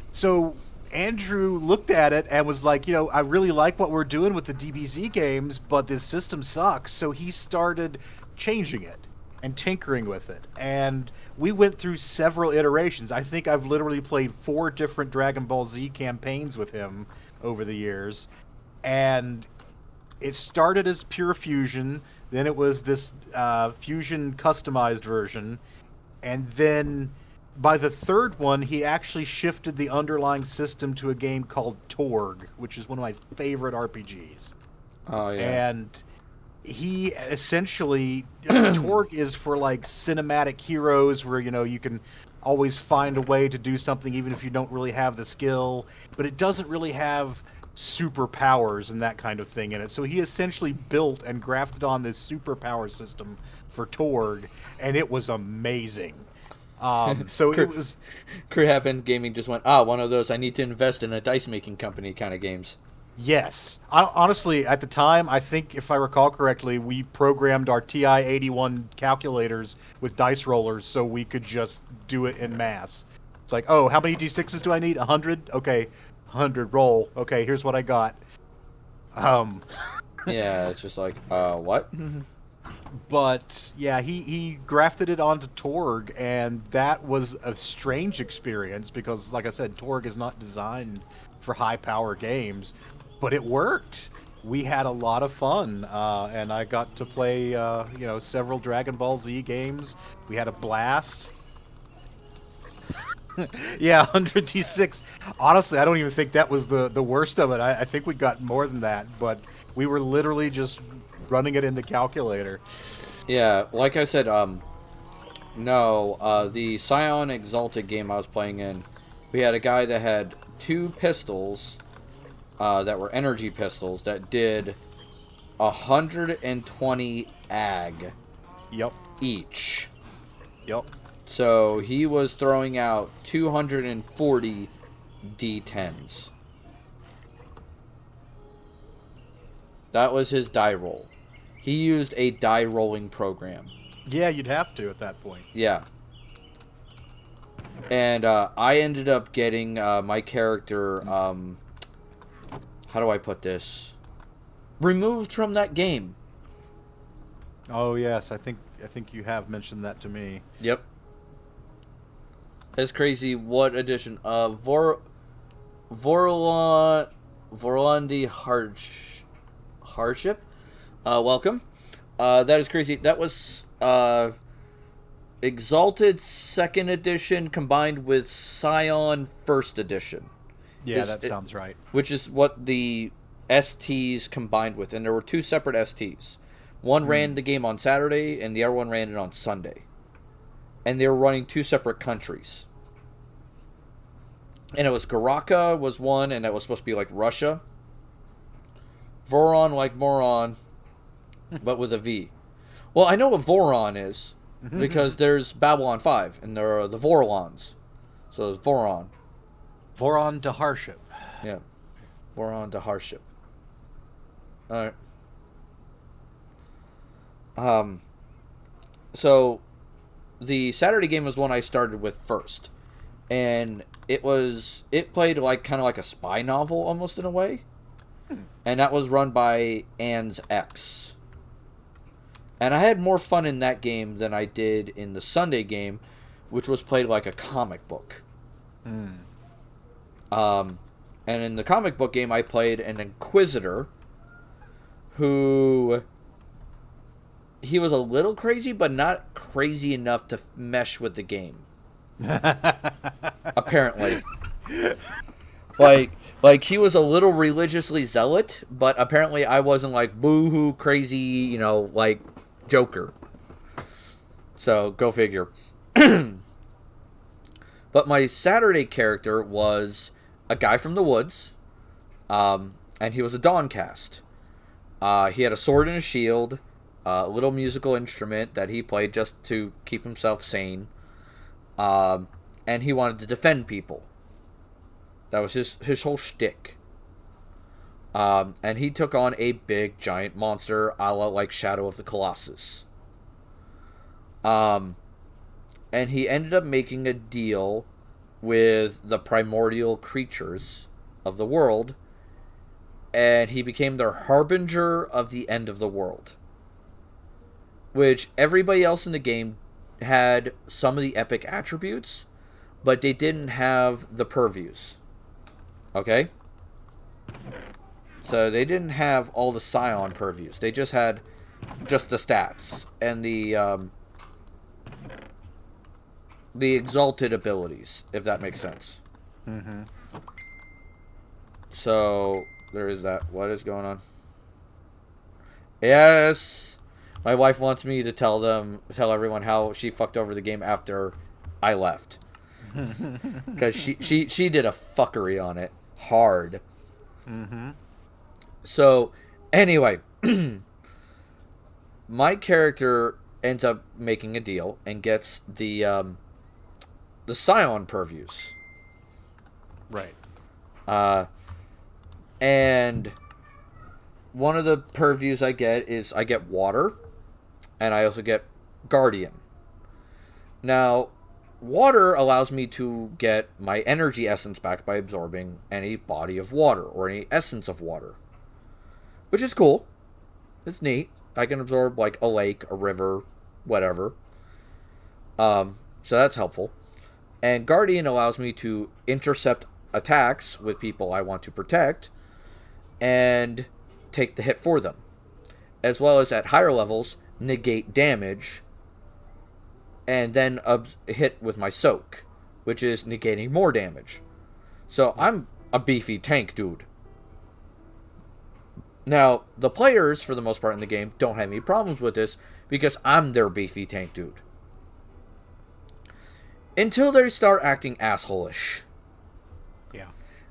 So Andrew looked at it and was like, I really like what we're doing with the DBZ games, but this system sucks. So he started changing it and tinkering with it. And we went through several iterations. I think I've literally played 4 different Dragon Ball Z campaigns with him over the years. And it started as pure Fusion, then it was this Fusion customized version, and then by the third one, he actually shifted the underlying system to a game called Torg, which is one of my favorite RPGs. Oh, yeah. And he essentially... Torg is for, like, cinematic heroes where, you can always find a way to do something even if you don't really have the skill, but it doesn't really have superpowers and that kind of thing in it. So he essentially built and grafted on this superpower system for Torg, and it was amazing. So it was... Crew Happen Gaming just went, one of those I need to invest in a dice-making company kind of games. Yes. Honestly, at the time, I think, if I recall correctly, we programmed our TI-81 calculators with dice rollers so we could just do it en masse. It's like, how many D6s do I need? 100? Okay, 100, roll. Okay, here's what I got. Yeah, it's just like, what? But, yeah, he grafted it onto Torg, and that was a strange experience because, like I said, Torg is not designed for high-power games, but it worked. We had a lot of fun, and I got to play, several Dragon Ball Z games. We had a blast. Yeah, 100 D6. Honestly, I don't even think that was the worst of it. I think we got more than that, but we were literally just running it in the calculator. Yeah, like I said, the Scion Exalted game I was playing in, we had a guy that had 2 pistols that were energy pistols that did 120 ag. Yep. Each. Yep. So he was throwing out 240 D10s. That was his die roll. He used a die rolling program. Yeah, you'd have to at that point. Yeah. And I ended up getting my character, how do I put this? Removed from that game. Oh yes, I think you have mentioned that to me. Yep. That's crazy. What edition? Vorlandi Hardship. Welcome. That is crazy. That was uh, Exalted Second Edition combined with Scion First Edition. Yeah, that sounds right. Which is what the STs combined with, and there were two separate STs. One ran the game on Saturday, and the other one ran it on Sunday. And they were running two separate countries. And it was Garaka was one, and that was supposed to be like Russia. Voron like moron, but with a V. Well, I know what Voron is, because there's Babylon 5, and there are the Vorlons. So it's Voron. Voron to Harship. Yeah. Voron to Harship. Alright. So, the Saturday game was one I started with first. And it played like kind of like a spy novel almost in a way. And that was run by Anne's X. And I had more fun in that game than I did in the Sunday game, which was played like a comic book. And in the comic book game, I played an Inquisitor who... He was a little crazy, but not crazy enough to mesh with the game. Apparently. Like, he was a little religiously zealot, but apparently I wasn't like boo-hoo crazy, like Joker. So, go figure. But my Saturday character was a guy from the woods, and he was a Dawncast. He had a sword and a shield, a little musical instrument that he played just to keep himself sane, and he wanted to defend people. That was his whole shtick. And he took on a big, giant monster, a la like Shadow of the Colossus. And he ended up making a deal with the primordial creatures of the world, and he became their harbinger of the end of the world. Which everybody else in the game had some of the epic attributes, but they didn't have the purviews. Okay? So they didn't have all the Scion purviews. They just had just the stats and the exalted abilities, if that makes sense. Mm-hmm. So there is that. What is going on? Yes, my wife wants me to tell everyone how she fucked over the game after I left, because she did a fuckery on it hard. Mm-hmm. So anyway, my character ends up making a deal and gets the Scion purviews. Right. And one of the purviews I get is I get water, and I also get Guardian. Now, water allows me to get my energy essence back by absorbing any body of water, or any essence of water. Which is cool. It's neat. I can absorb, like, a lake, a river, whatever. So that's helpful. And Guardian allows me to intercept attacks with people I want to protect, and take the hit for them. As well as, at higher levels, negate damage, and then hit with my soak, which is negating more damage. So I'm a beefy tank dude. Now, the players, for the most part in the game, don't have any problems with this, because I'm their beefy tank dude. Until they start acting asshole-ish. Yeah.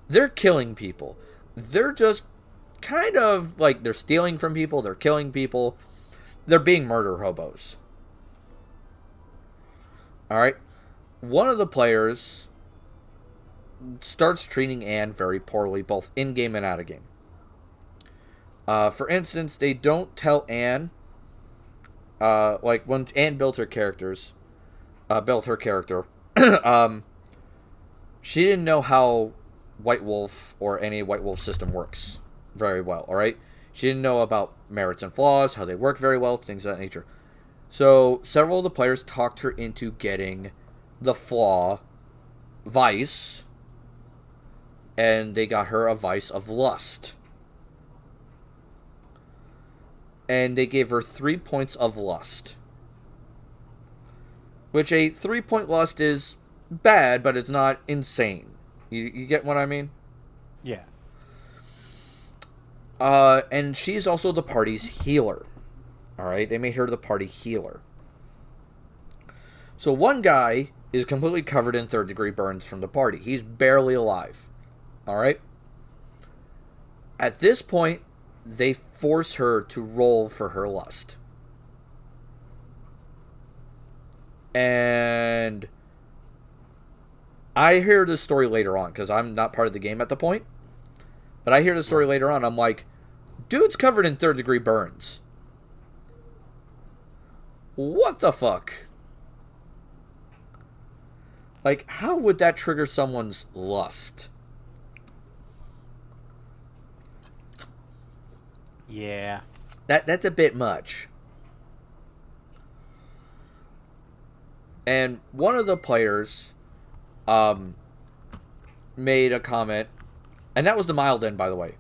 They're killing people. They're just kind of, like, they're stealing from people, they're killing people. They're being murder hobos. Alright? One of the players starts treating Anne very poorly, both in-game and out-of-game. For instance, they don't tell Anne, like, when Anne built her character, she didn't know how White Wolf or any White Wolf system works very well, alright? She didn't know about merits and flaws, how they work very well, things of that nature. So, several of the players talked her into getting the flaw Vice, and they got her a Vice of Lust. And they gave her 3 points of Lust. Which a 3-point lust is bad, but it's not insane. You get what I mean? Yeah. And she's also the party's healer. Alright, they made her the party healer. So one guy is completely covered in third-degree burns from the party. He's barely alive. Alright? At this point, they force her to roll for her lust. And I hear this story later on, because I'm not part of the game at the point. But I hear the story later on, I'm like, dude's covered in third-degree burns. What the fuck? Like, how would that trigger someone's lust? Yeah. That's a bit much. And one of the players made a comment, and that was the mild end, by the way.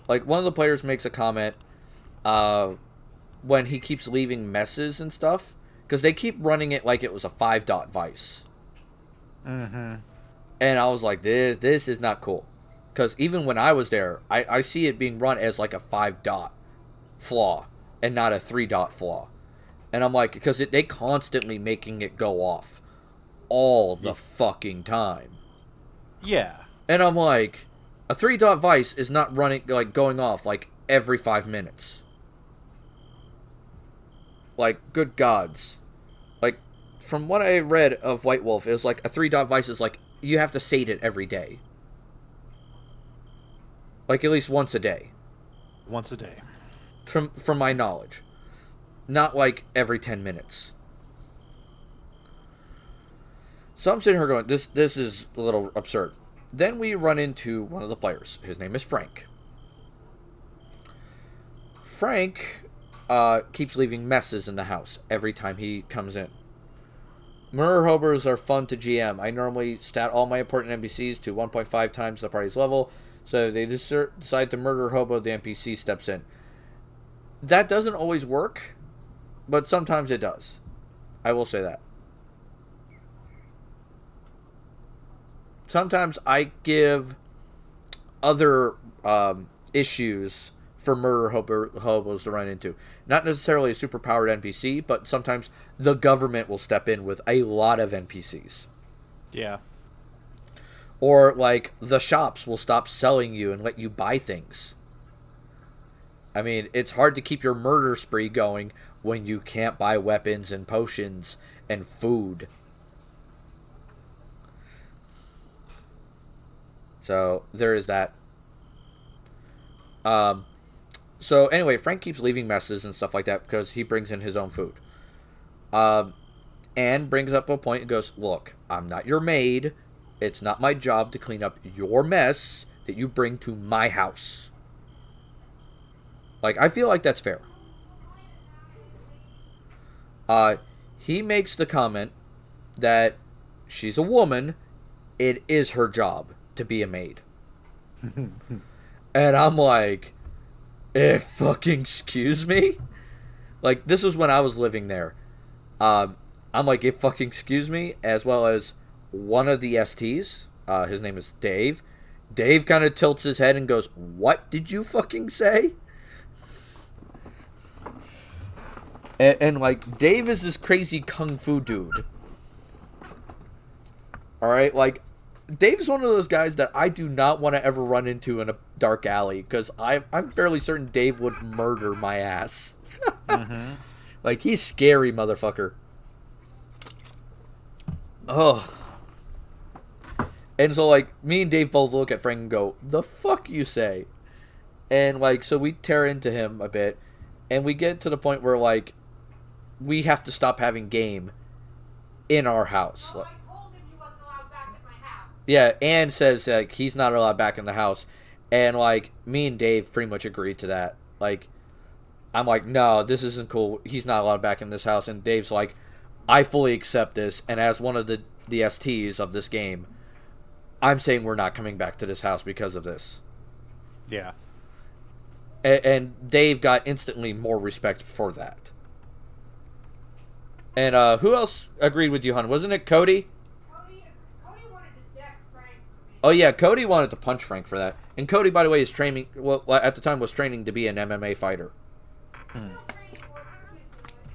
Like, one of the players makes a comment when he keeps leaving messes and stuff, because they keep running it like it was a 5-dot vice. Mm-hmm. And I was like, this is not cool. Because even when I was there, I see it being run as like a 5-dot flaw and not a 3-dot flaw. And I'm like, because they constantly making it go off all the fucking time. Yeah. And I'm like, a 3-dot vice is not running, like, going off like every 5 minutes. Like, good gods. Like, from what I read of White Wolf, it was like a 3-dot vice is like, you have to sate it every day. Like, at least once a day. Once a day. From my knowledge. Not like every 10 minutes. So I'm sitting here going, this is a little absurd. Then we run into one of the players. His name is Frank. Frank keeps leaving messes in the house every time he comes in. Murder hobos are fun to GM. I normally stat all my important NPCs to 1.5 times the party's level, so if they decide to murder hobo, the NPC steps in. That doesn't always work, but sometimes it does. I will say that. Sometimes I give other issues for murder hobos to run into. Not necessarily a superpowered NPC, but sometimes the government will step in with a lot of NPCs. Yeah. Or, like, the shops will stop selling you and let you buy things. I mean, it's hard to keep your murder spree going when you can't buy weapons and potions and food. So, there is that. So, anyway, Frank keeps leaving messes and stuff like that because he brings in his own food. Anne brings up a point and goes, look, I'm not your maid. It's not my job to clean up your mess that you bring to my house. Like, I feel like that's fair. He makes the comment that she's a woman. It is her job to be a maid. And I'm like, fucking excuse me? Like, this was when I was living there. I'm like, fucking excuse me, as well as one of the STs. His name is Dave. Dave kind of tilts his head and goes, what did you fucking say? And like, Dave is this crazy kung fu dude. Alright, like, Dave's one of those guys that I do not want to ever run into in a dark alley, because I'm fairly certain Dave would murder my ass. Mm-hmm. Like, he's scary, motherfucker. Oh. And so, like, me and Dave both look at Frank and go, the fuck you say? And, like, so we tear into him a bit, and we get to the point where, like, we have to stop having game in our house. Well, I told him he wasn't allowed back at my house. Yeah, Ann says, like, he's not allowed back in the house. And, like, me and Dave pretty much agreed to that. Like, I'm like, no, this isn't cool. He's not allowed back in this house. And Dave's like, I fully accept this. And as one of the STs of this game, I'm saying we're not coming back to this house because of this. Yeah. And Dave got instantly more respect for that. And who else agreed with you, hon? Wasn't it Cody? Cody wanted to deck Frank. Oh yeah, Cody wanted to punch Frank for that. And Cody, by the way, is training. Well, at the time was training to be an MMA fighter.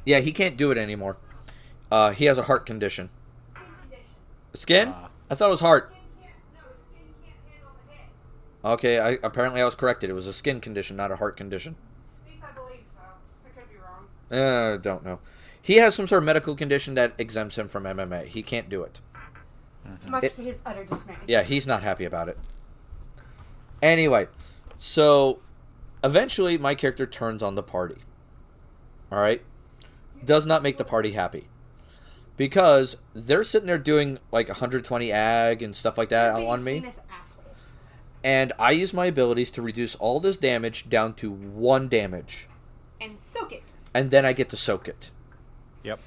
Yeah, he can't do it anymore. He has a heart condition. Skin? I thought it was heart. Okay, apparently I was corrected. It was a skin condition, not a heart condition. At least I believe so. I could be wrong. Don't know. He has some sort of medical condition that exempts him from MMA. He can't do it. Much to his utter dismay. Yeah, he's not happy about it. Anyway, so eventually my character turns on the party. Alright? Does not make the party happy. Because they're sitting there doing like 120 ag and stuff like that on me. And I use my abilities to reduce all this damage down to 1 damage. And soak it. And then I get to soak it. Yep.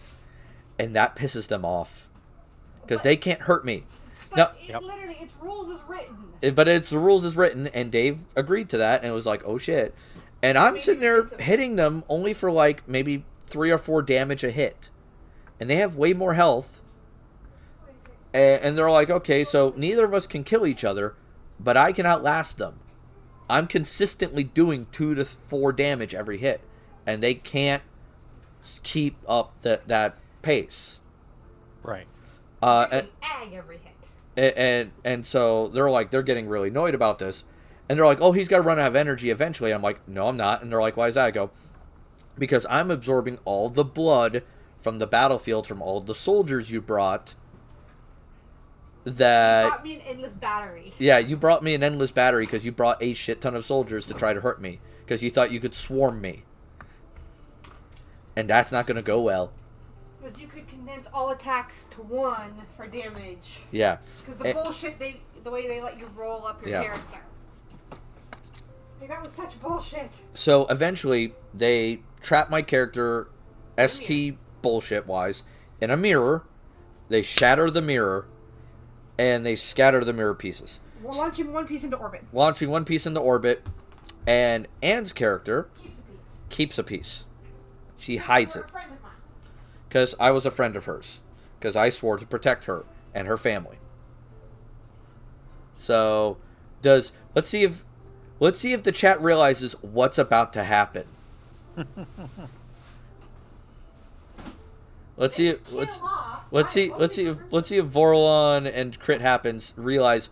And that pisses them off. Because they can't hurt me. But Now, literally, its rules is written. but it's the rules is written, and Dave agreed to that, and it was like, oh shit. And I'm sitting there hitting them only for like maybe 3 or 4 damage a hit. And they have way more health. And they're like, okay, so neither of us can kill each other, but I can outlast them. I'm consistently doing 2 to 4 damage every hit. And they can't keep up that pace. Right. Ag every hit. And so they're getting really annoyed about this. And they're like, oh, he's got to run out of energy eventually. I'm like, no, I'm not. And they're like, why is that? I go, because I'm absorbing all the blood from the battlefield from all the soldiers you brought. You brought me an endless battery. Yeah, you brought me an endless battery because you brought a shit ton of soldiers to try to hurt me. Because you thought you could swarm me. And that's not going to go well. Because you could condense all attacks to 1 for damage. Yeah. Because the bullshit, the way they let you roll up your character. Like, that was such bullshit. So eventually, they trap my character, ST bullshit-wise, in a mirror. They shatter the mirror, and they scatter the mirror pieces. We're launching 1 piece into orbit. Launching 1 piece into orbit, and Anne's character keeps a piece. She hides it. Because I was a friend of hers. Because I swore to protect her and her family. So, let's see if the chat realizes what's about to happen. Let's see if Vorlon and Crit Happens realize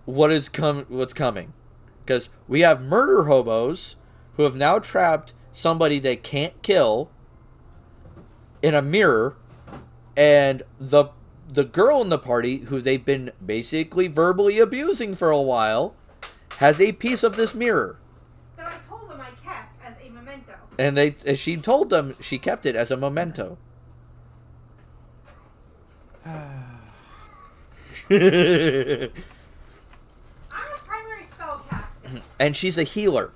what's coming. Because we have murder hobos who have now trapped somebody they can't kill in a mirror, and the girl in the party who they've been basically verbally abusing for a while has a piece of this mirror. That I told them I kept as a memento. And she told them she kept it as a memento. I'm a primary spellcaster. And she's a healer,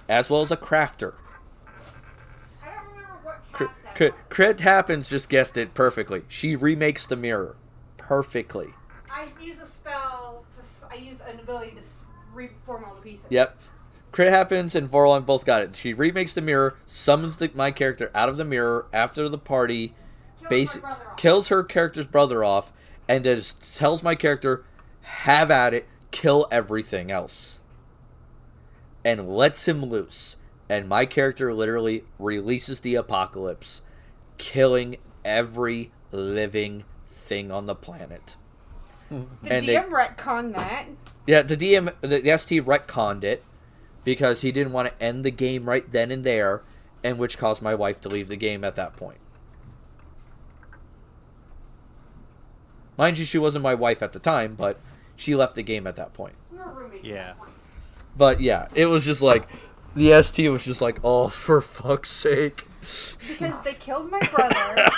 as well as a crafter. I don't remember what cast I was. Crit Happens just guessed it perfectly. She remakes the mirror perfectly. I use a spell I use an ability to reform all the pieces. Yep. Crit Happens and Vorlon both got it. She remakes the mirror, summons my character out of the mirror after the party, kills her character's brother off, and just tells my character, have at it, kill everything else. And lets him loose. And my character literally releases the apocalypse, killing every living thing on the planet. The DM retconned that. Yeah, the ST retconned it because he didn't want to end the game right then and there, and which caused my wife to leave the game at that point. Mind you, she wasn't my wife at the time, but she left the game at that point. We were roommates Yeah. at that point. But yeah, it was just like, the ST was just like, oh, for fuck's sake. Because they killed my brother,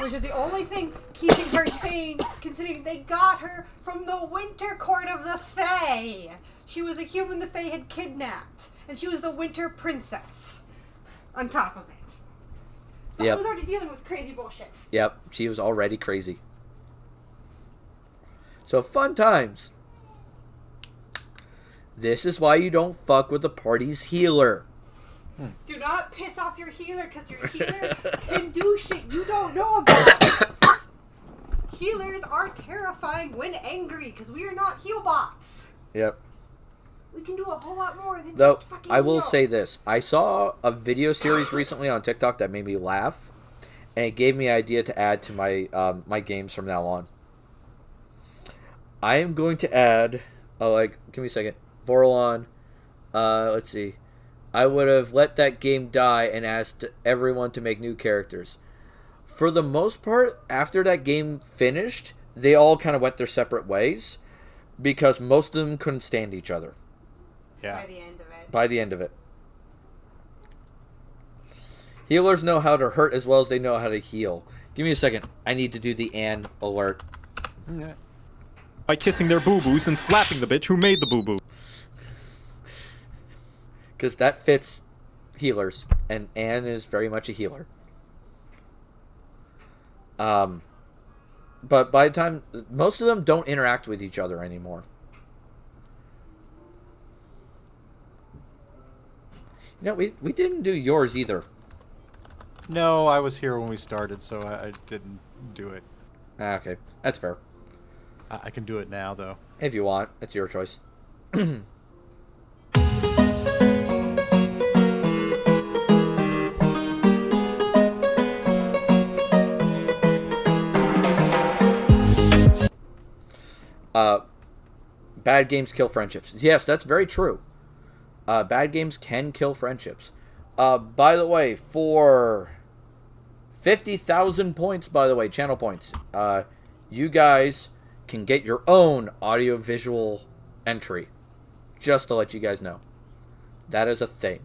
which is the only thing keeping her sane, considering they got her from the Winter Court of the Fae. She was a human the Fae had kidnapped, and she was the Winter Princess. On top of it. So I was already dealing with crazy bullshit. Yep, she was already crazy. So fun times. This is why you don't fuck with the party's healer. Do not piss off your healer, because your healer can do shit you don't know about. Healers are terrifying when angry, because we are not heal bots. Yep. We can do a whole lot more than Though, just fucking I will heal. say this. I saw a video series recently on TikTok that made me laugh, and it gave me an idea to add to my my games from now on. I am going to add, give me a second, Vorlon, let's see. I would have let that game die and asked everyone to make new characters. For the most part, after that game finished, they all kind of went their separate ways, because most of them couldn't stand each other. Yeah. By the end of it. By the end of it. Healers know how to hurt as well as they know how to heal. Give me a second. I need to do the "and" alert. By kissing their boo-boos and slapping the bitch who made the boo-boo. Because that fits healers. And Anne is very much a healer. But by the time... Most of them don't interact with each other anymore. You know, we didn't do yours either. No, I was here when we started, so I didn't do it. Okay. That's fair. I can do it now, though. If you want. It's your choice. Bad games kill friendships. Yes, that's very true. Bad games can kill friendships. By the way, for 50,000 points, by the way, channel points, you guys can get your own audio-visual entry. Just to let you guys know. That is a thing.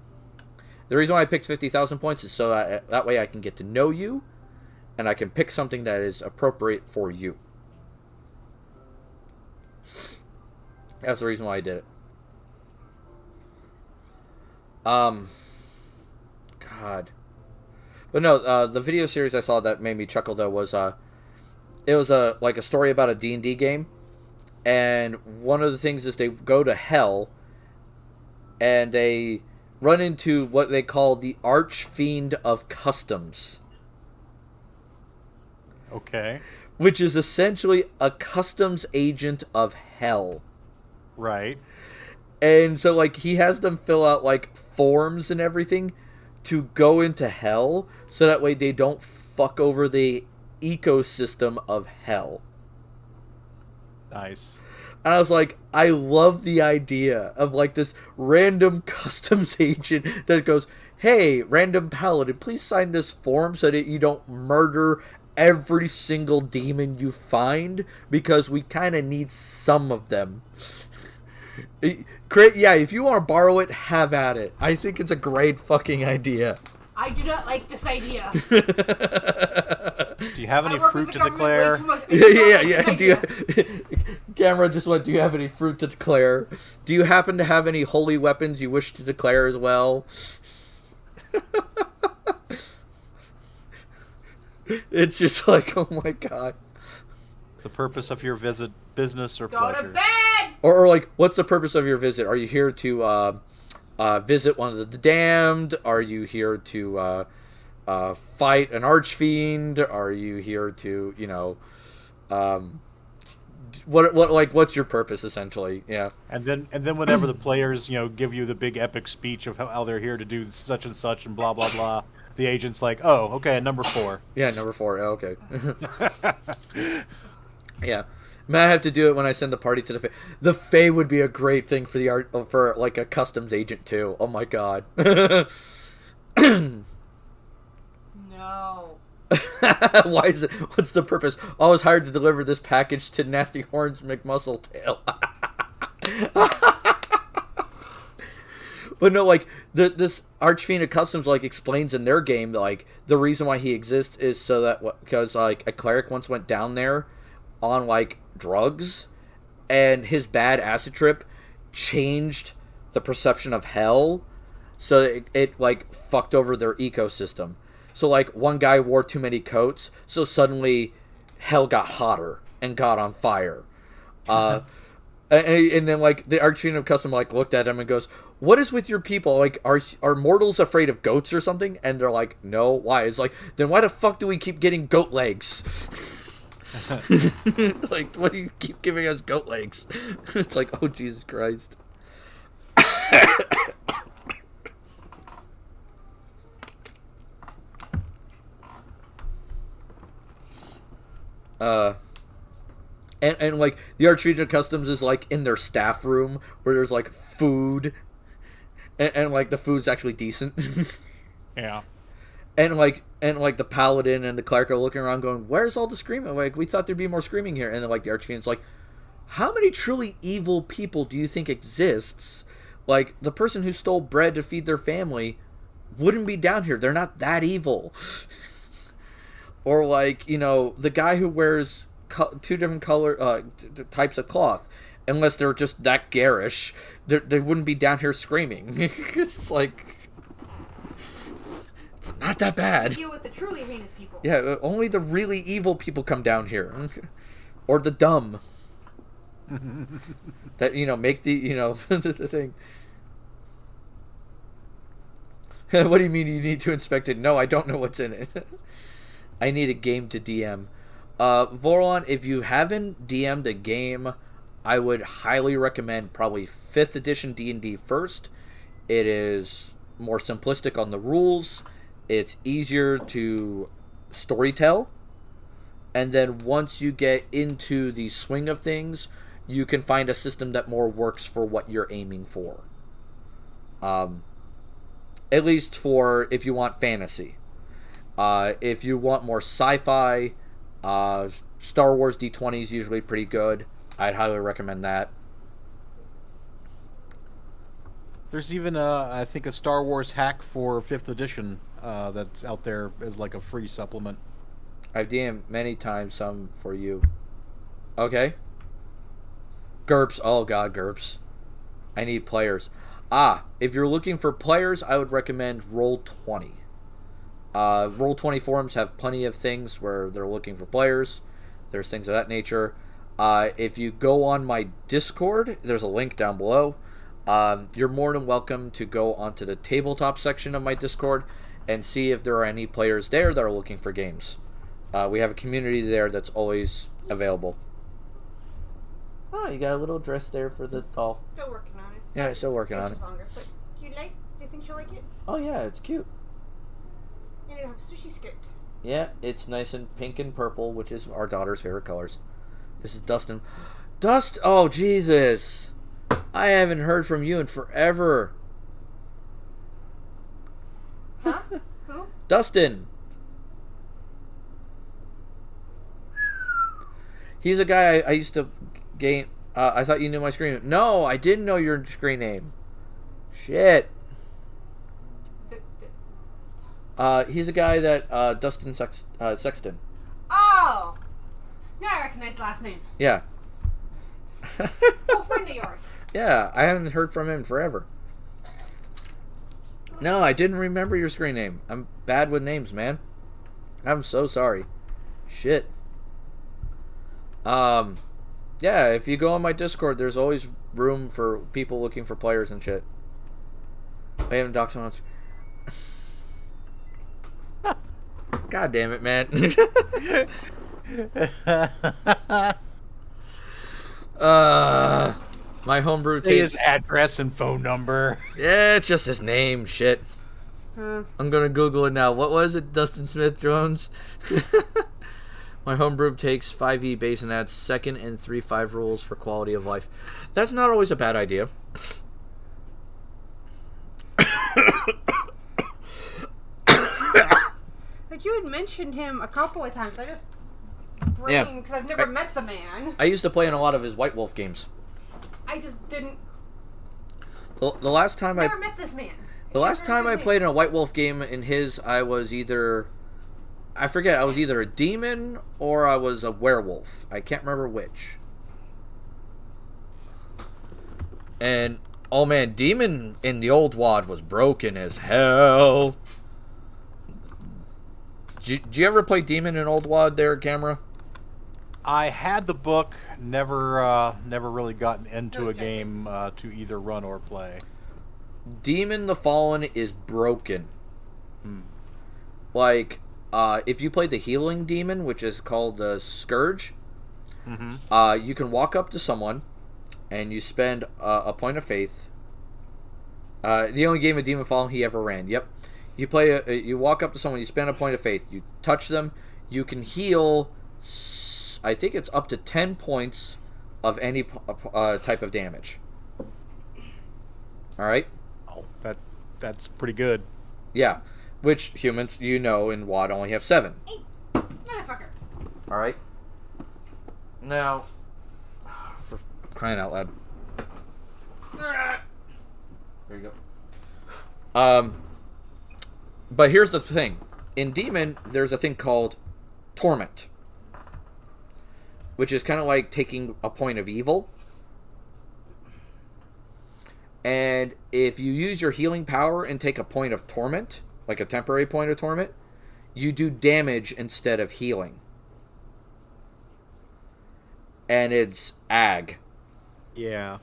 The reason why I picked 50,000 points is so that way I can get to know you, and I can pick something that is appropriate for you. That's the reason why I did it. God. But no, the video series I saw that made me chuckle, though, was, it was a story about a D&D game, and one of the things is they go to hell, and they run into what they call the Archfiend of Customs. Okay. Which is essentially a customs agent of hell. Right. And so, he has them fill out, forms and everything to go into hell, so that way they don't fuck over the ecosystem of hell. Nice. And I was like, I love the idea of, this random customs agent that goes, hey, random paladin, please sign this form so that you don't murder every single demon you find, because we kind of need some of them. Yeah, if you want to borrow it, have at it. I think it's a great fucking idea. I do not like this idea. Do you have any fruit to declare? Yeah. Camera just went, do you have any fruit to declare? Do you happen to have any holy weapons you wish to declare as well? It's just oh my god. The purpose of your visit, business or Go pleasure? to bed! Or what's the purpose of your visit? Are you here to visit one of the damned? Are you here to fight an archfiend? Are you here to, what's your purpose essentially? Yeah. And then whenever the players, give you the big epic speech of how they're here to do such and such and blah blah blah, the agent's like, oh, okay, number 4. Yeah, number 4. Oh, okay. Yeah. I have to do it when I send the party to the Fae. The Fae would be a great thing for a customs agent too. Oh my god. No. Why is it? What's the purpose? I was hired to deliver this package to Nasty Horns McMuscletail. But no, this Archfiend of Customs explains in their game the reason why he exists is so that because a cleric once went down there on drugs, and his bad acid trip changed the perception of hell, so it fucked over their ecosystem. So one guy wore too many coats, so suddenly hell got hotter and got on fire. And And then like the Archfiend of Custom like looked at him and goes, "What is with your people? Like, are mortals afraid of goats or something?" And they're like, "No, why?" It's like, then why the fuck do we keep getting goat legs? Like, what do you keep giving us goat legs? It's like, oh Jesus Christ. And like the Archfiend of Customs is like in their staff room where there's like food, and like the food's actually decent. Yeah. And like the paladin and the cleric are looking around going, "Where's all the screaming? Like, we thought there'd be more screaming here." And then like the Archfiend's like, "How many truly evil people do you think exists? Like, the person who stole bread to feed their family wouldn't be down here. They're not that evil." Or like, you know, the guy who wears two different types of cloth, unless they're just that garish, they wouldn't be down here screaming. It's like, it's not that bad. Deal with the truly heinous people. Yeah, only the really evil people come down here. Or the dumb. That, you know, make the, you know, the thing. What do you mean you need to inspect it? No, I don't know what's in it. I need a game to DM. Vorlon, if you haven't DM'd a game, I would highly recommend probably 5th edition D&D first. It is more simplistic on the rules. It's easier to storytell. And then once you get into the swing of things, you can find a system that more works for what you're aiming for. At least for if you want fantasy. If you want more sci-fi, Star Wars D20 is usually pretty good. I'd highly recommend that. There's even I think a Star Wars hack for 5th edition that's out there as like a free supplement. I've DM'd many times, some for you. Okay. GURPS. Oh god, GURPS. I need players. If you're looking for players, I would recommend Roll20. Roll20 forums have plenty of things where they're looking for players. There's things of that nature. If you go on my Discord, there's a link down below. You're more than welcome to go onto the tabletop section of my Discord and see if there are any players there that are looking for games. We have a community there that's always available. Oh, you got a little dress there for the doll. Still working on it. Yeah, still working on it. Longer, but do you think she'll like it? Oh yeah, it's cute. And it'll have a sushi skirt. Yeah, it's nice and pink and purple, which is our daughter's favorite colors. This is Dustin. Oh, Jesus. I haven't heard from you in forever. Huh? Who? Dustin. He's a guy I used to game. I thought you knew my screen name. No, I didn't know your screen name. Shit. He's a guy that Dustin Sexton. Oh! Now I recognize the last name. Yeah. Oh, friend of yours. Yeah, I haven't heard from him in forever. No, I didn't remember your screen name. I'm bad with names, man. I'm so sorry. Shit. Yeah, if you go on my Discord, there's always room for people looking for players and shit. I haven't doxed someone else. God damn it, man. My homebrew Say his address and phone number. Yeah, it's just his name, shit. I'm gonna Google it now. What was it? Dustin Smith Jones? My homebrew takes 5e base and adds 2nd and 3-5 rules for quality of life. That's not always a bad idea. Like, you had mentioned him a couple of times. I just brain, because I've never met the man. I used to play in a lot of his White Wolf games. I just didn't. The last time Never met this man. The last time I played in a White Wolf game in his, I was either a demon or I was a werewolf. I can't remember which. And, oh man, demon in the old WoD was broken as hell. Did you ever play demon in old WoD there, camera? I had the book, never really gotten into a Okay. game to either run or play. Demon the Fallen is broken. Hmm. Like, if you play the healing demon, which is called the Scourge, you can walk up to someone, and you spend a point of faith. The only game of Demon Fallen he ever ran. Yep. You walk up to someone, you spend a point of faith. You touch them, you can heal. I think it's up to 10 points of any type of damage. All right. Oh, that's pretty good. Yeah, which humans, in WoD only have 7. Hey, motherfucker. All right. Now, for crying out loud. There you go. But here's the thing. In Demon, there's a thing called Torment, which is kind of like taking a point of evil. And if you use your healing power and take a point of torment, like a temporary point of torment, you do damage instead of healing. And it's ag. Yeah.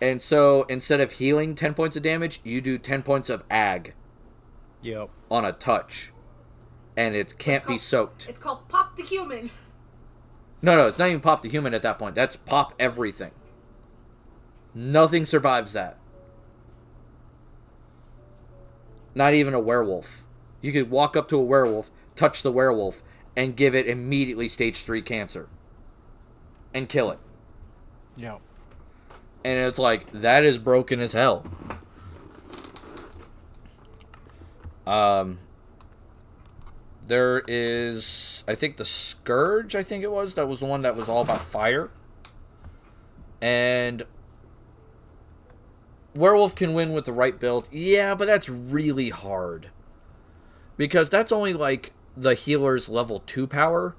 And so instead of healing 10 points of damage, you do 10 points of ag Yep. on a touch. And it can't be soaked. It's called Pop the Human. No, it's not even pop the human at that point. That's pop everything. Nothing survives that. Not even a werewolf. You could walk up to a werewolf, touch the werewolf, and give it immediately stage 3 cancer. And kill it. Yep. And it's like, that is broken as hell. There is, I think the Scourge, that was the one that was all about fire. And Werewolf can win with the right build. Yeah, but that's really hard. Because that's only like the healer's level 2 power.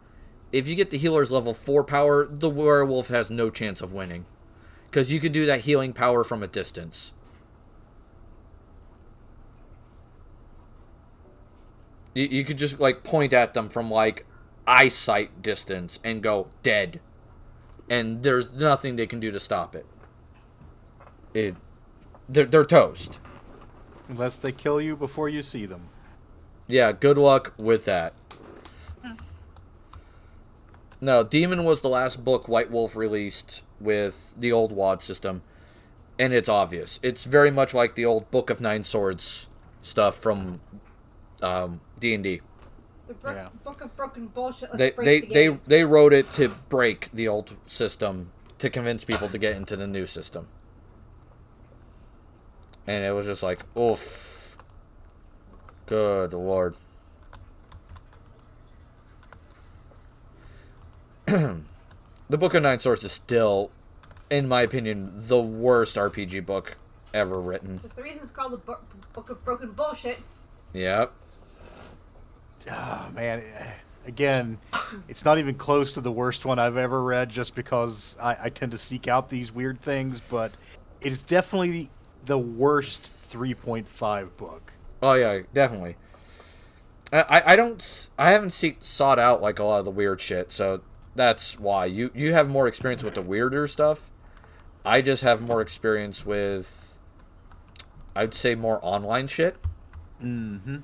If you get the healer's level 4 power, the Werewolf has no chance of winning. Because you can do that healing power from a distance. You could just like point at them from like eyesight distance and go dead. And there's nothing they can do to stop it. They're toast. Unless they kill you before you see them. Yeah, good luck with that. No, Demon was the last book White Wolf released with the old WoD system. And it's obvious. It's very much like the old Book of Nine Swords stuff from D&D. The Yeah. Book of Broken Bullshit. They Let's break the game. they wrote it to break the old system to convince people to get into the new system. And it was just like, oof. Good lord. The Book of Nine Swords is still, in my opinion, the worst RPG book ever written. That's the reason it's called the Book of Broken Bullshit. Yep. Oh, man. Again, it's not even close to the worst one I've ever read just because I tend to seek out these weird things, but it's definitely the worst 3.5 book. Oh yeah, definitely. I haven't sought out like a lot of the weird shit, so that's why you have more experience with the weirder stuff. I just have more experience with, I'd say, more online shit. Mm-hmm.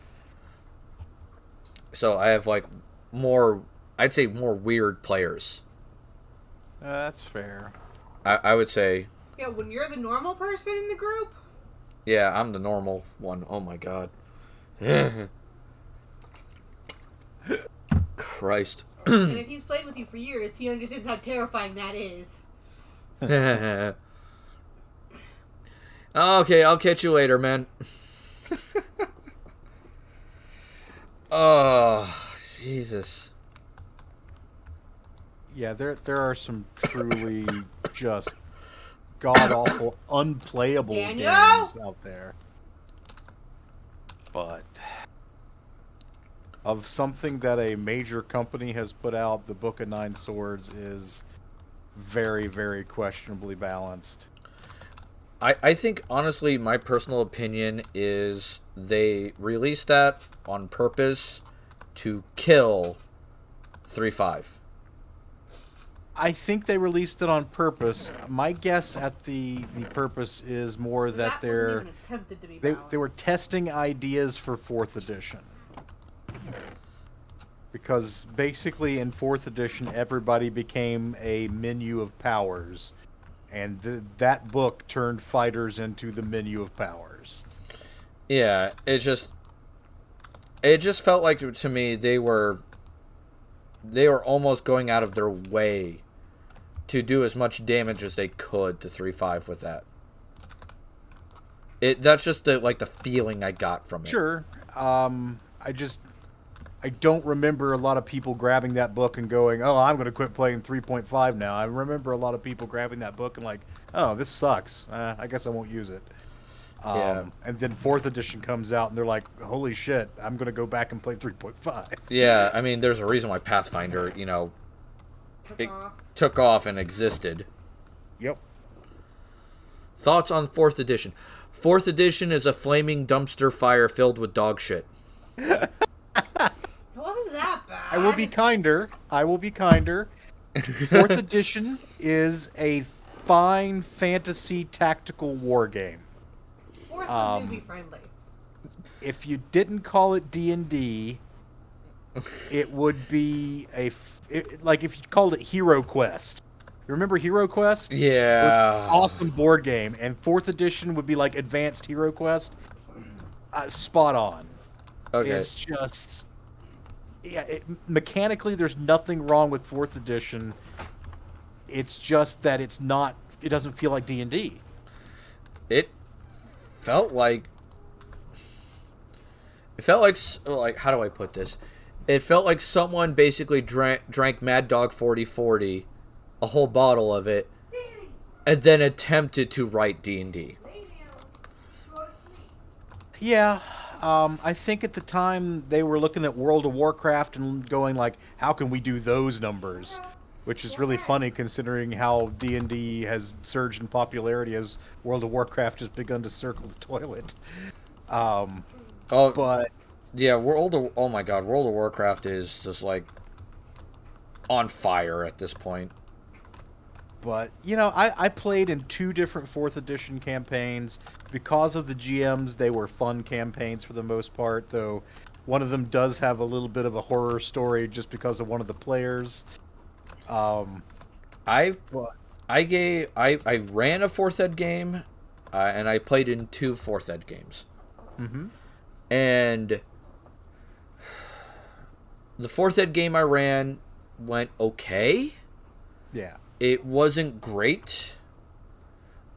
So I have like more, I'd say, more weird players. That's fair. I would say, Yeah, when you're the normal person in the group. yeah, I'm the normal one. Oh my god. Christ. And if he's played with you for years, he understands how terrifying that is. Okay, I'll catch you later, man. Oh, Jesus. Yeah, there are some truly just god-awful, unplayable Daniel? games out there. But of something that a major company has put out, the Book of Nine Swords is very, very questionably balanced. I think, honestly, my personal opinion is they released that on purpose to kill 3.5. I think they released it on purpose. My guess at the purpose is more that wasn't even attempted to be they balanced. were testing ideas for 4th edition. Because basically in 4th edition, everybody became a menu of powers. And that book turned fighters into the menu of powers. Yeah, it just felt like to me they were almost going out of their way to do as much damage as they could to 3.5 with that. That's just the feeling I got from it. Sure. I don't remember a lot of people grabbing that book and going, "Oh, I'm going to quit playing 3.5 now." I remember a lot of people grabbing that book and like, "Oh, this sucks. I guess I won't use it." Yeah. And then 4th edition comes out and they're like, "Holy shit, I'm going to go back and play 3.5." Yeah, I mean, there's a reason why Pathfinder, took off and existed. Yep. Thoughts on 4th edition? 4th edition is a flaming dumpster fire filled with dog shit. It wasn't that bad. I will be kinder. 4th edition is a fine fantasy tactical war game. Fourth was newbie friendly. If you didn't call it D&D, it would be like if you called it Hero Quest. You remember Hero Quest? Yeah. Awesome board game. And 4th edition would be like Advanced Hero Quest. Spot on. Okay. It's just... Yeah, mechanically, there's nothing wrong with 4th edition. It's just that it doesn't feel like D&D. It felt like how do I put this? It felt like someone basically drank Mad Dog 4040, a whole bottle of it, and then attempted to write D&D. Yeah, I think at the time they were looking at World of Warcraft and going like, how can we do those numbers? Which is really funny considering how D&D has surged in popularity as World of Warcraft has begun to circle the toilet. But yeah, oh my god, World of Warcraft is just like on fire at this point. But, I played in 2 different 4th edition campaigns. Because of the GMs, they were fun campaigns for the most part, though one of them does have a little bit of a horror story just because of one of the players. I ran a 4th ed game, and I played in 2 4th ed games. Mm-hmm. And the 4th ed game I ran went okay. Yeah. It wasn't great.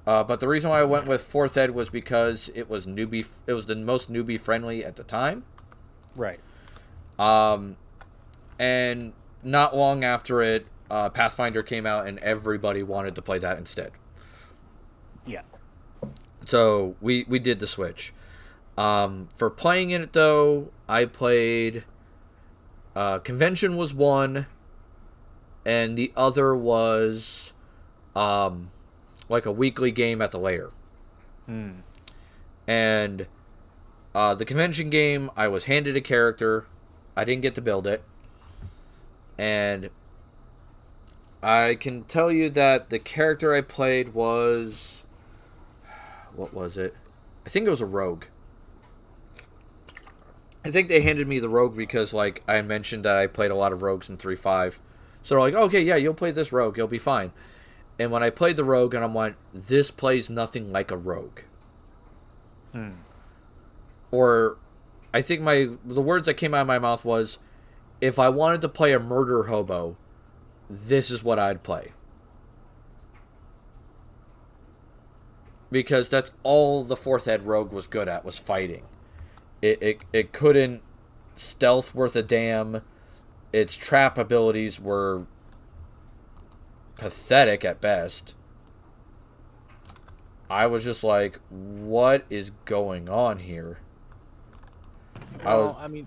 But the reason why I went with 4th ed was because it was the most newbie friendly at the time. Right. And not long after it, Pathfinder came out and everybody wanted to play that instead. Yeah. So we did the switch. For playing in it though, I played Convention was one, and the other was like a weekly game at the lair. And the Convention game, I was handed a character. I didn't get to build it. And I can tell you that the character I played was... What was it? I think it was a rogue. I think they handed me the rogue because, like, I mentioned that I played a lot of rogues in 3.5. So they're like, okay, yeah, you'll play this rogue. You'll be fine. And when I played the rogue, and I went, this plays nothing like a rogue. Or, I think the words that came out of my mouth was, if I wanted to play a murder hobo, this is what I'd play. Because that's all the 4th ed rogue was good at, was fighting. It couldn't stealth worth a damn. Its trap abilities were pathetic at best. I was just like, what is going on here? Well, I mean,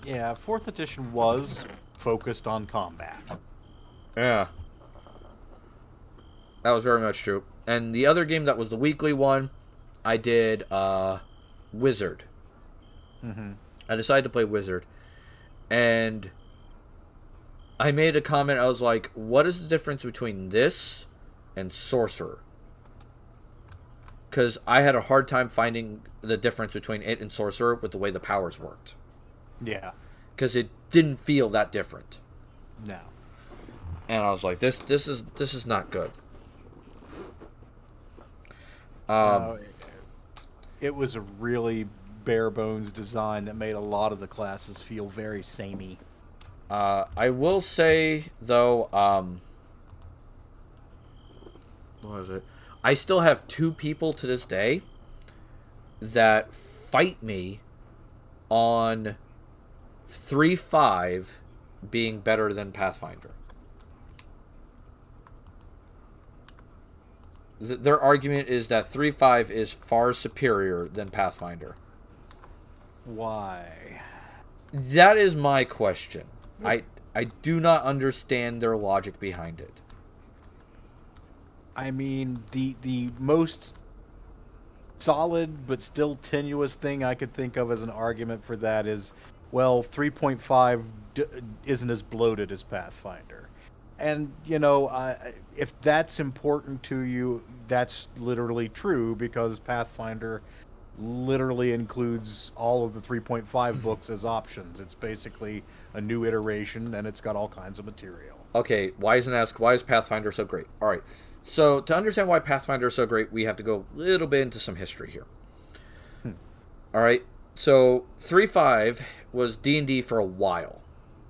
yeah, 4th edition was focused on combat. Yeah. That was very much true. And the other game that was the weekly one, I did Wizard. Mm-hmm. I decided to play Wizard. And I made a comment. I was like, what is the difference between this and Sorcerer? Because I had a hard time finding the difference between it and Sorcerer with the way the powers worked. Yeah. Because it didn't feel that different. No. And I was like, this is not good. It was a really bare bones design that made a lot of the classes feel very samey. I will say though, what is it? I still have 2 people to this day that fight me on 3.5 being better than Pathfinder. Their argument is that 3.5 is far superior than Pathfinder. Why? That is my question. I do not understand their logic behind it. I mean, the most solid but still tenuous thing I could think of as an argument for that is, well, 3.5 isn't as bloated as Pathfinder. And, you know, if that's important to you, that's literally true, because Pathfinder literally includes all of the 3.5 books as options. It's basically a new iteration, and it's got all kinds of material. Okay, why is Pathfinder so great? All right, so to understand why Pathfinder is so great, we have to go a little bit into some history here. All right, so 3.5 was D&D for a while.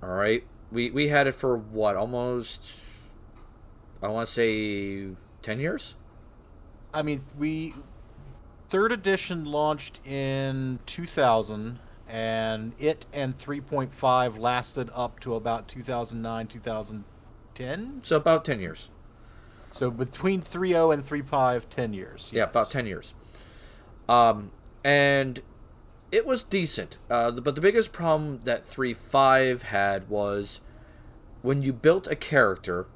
All right, we had it for what, almost, I want to say 10 years? I mean, third edition launched in 2000, and it and 3.5 lasted up to about 2009, 2010. So about 10 years. So between 3.0 and 3.5, 10 years. Yeah, yes. about 10 years. And it was decent. But the biggest problem that 3.5 had was when you built a character,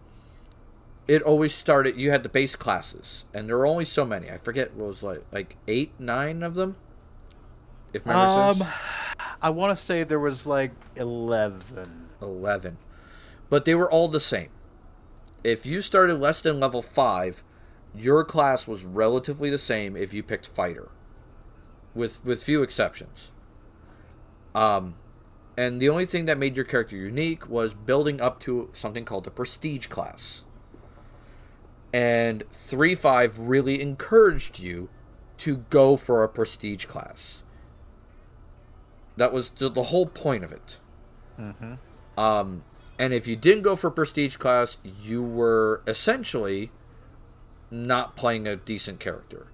it always started, you had the base classes, and there were only so many. I forget what was like 8, 9 of them? If memory serves. I want to say there was like 11. 11. But they were all the same. If you started less than level 5, your class was relatively the same if you picked fighter. With few exceptions. And the only thing that made your character unique was building up to something called the prestige class. And 3.5 really encouraged you to go for a prestige class. That was the whole point of it. Mm-hmm. And if you didn't go for prestige class, you were essentially not playing a decent character,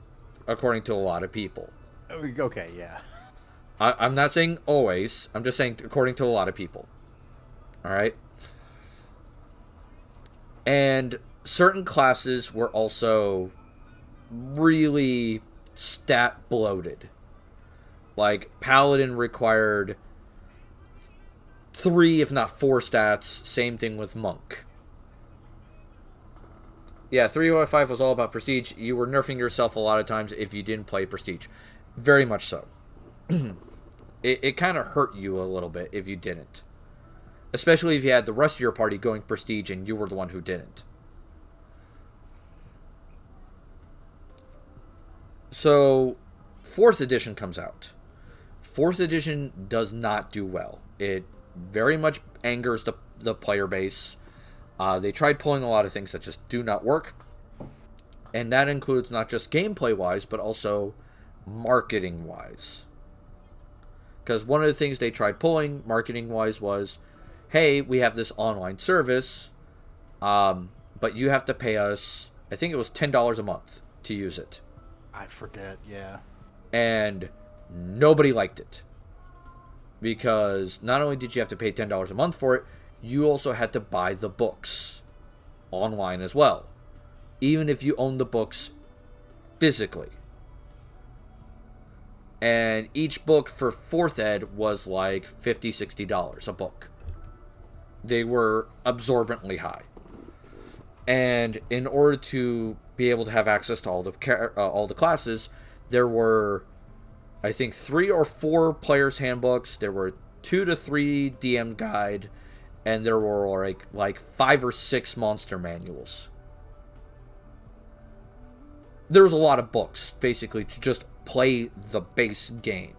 according to a lot of people. Okay, yeah. I'm not saying always. I'm just saying according to a lot of people. All right? And certain classes were also really stat bloated. Like, Paladin required 3, if not 4 stats. Same thing with Monk. Yeah, 3.5 was all about prestige. You were nerfing yourself a lot of times if you didn't play prestige. Very much so. It kind of hurt you a little bit if you didn't. Especially if you had the rest of your party going prestige and you were the one who didn't. So, 4th edition comes out. 4th edition does not do well. It very much angers the player base. They tried pulling a lot of things that just do not work. And that includes not just gameplay-wise, but also marketing-wise. Because one of the things they tried pulling, marketing-wise, was, hey, we have this online service, but you have to pay us, I think it was $10 a month to use it. I forget, yeah. And nobody liked it. Because not only did you have to pay $10 a month for it, you also had to buy the books online as well. Even if you own the books physically. And each book for 4th Ed was like $50, $60 a book. They were absorbently high. And in order to be able to have access to all the classes, there were, I think, 3 or 4 players' handbooks. There were 2 to 3 DM guide, and there were like 5 or 6 monster manuals. There was a lot of books, basically, to just play the base game.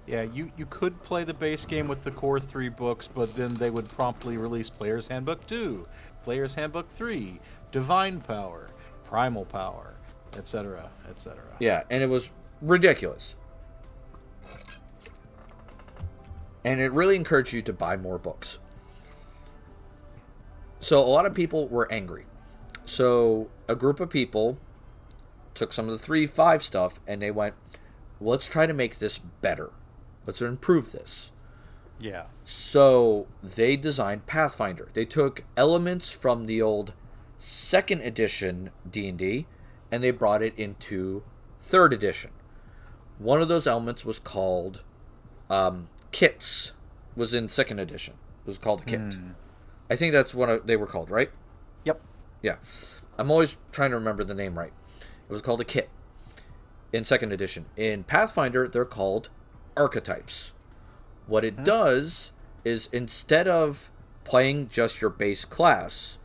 Yeah, you could play the base game with the core 3 books, but then they would promptly release Player's Handbook 2, Player's Handbook 3, Divine Power, Primal Power, etc., etc. Yeah, and it was ridiculous. And it really encouraged you to buy more books. So a lot of people were angry. So a group of people took some of the 3.5 stuff and they went, let's try to make this better. Let's improve this. Yeah. So they designed Pathfinder. They took elements from the old 2nd edition D&D and they brought it into 3rd edition. One of those elements was called kits. Was in 2nd edition. It was called a kit. I think that's what they were called, right? Yep. Yeah. I'm always trying to remember the name right. It was called a kit in 2nd edition. In Pathfinder, they're called archetypes. What it does is instead of playing just your base class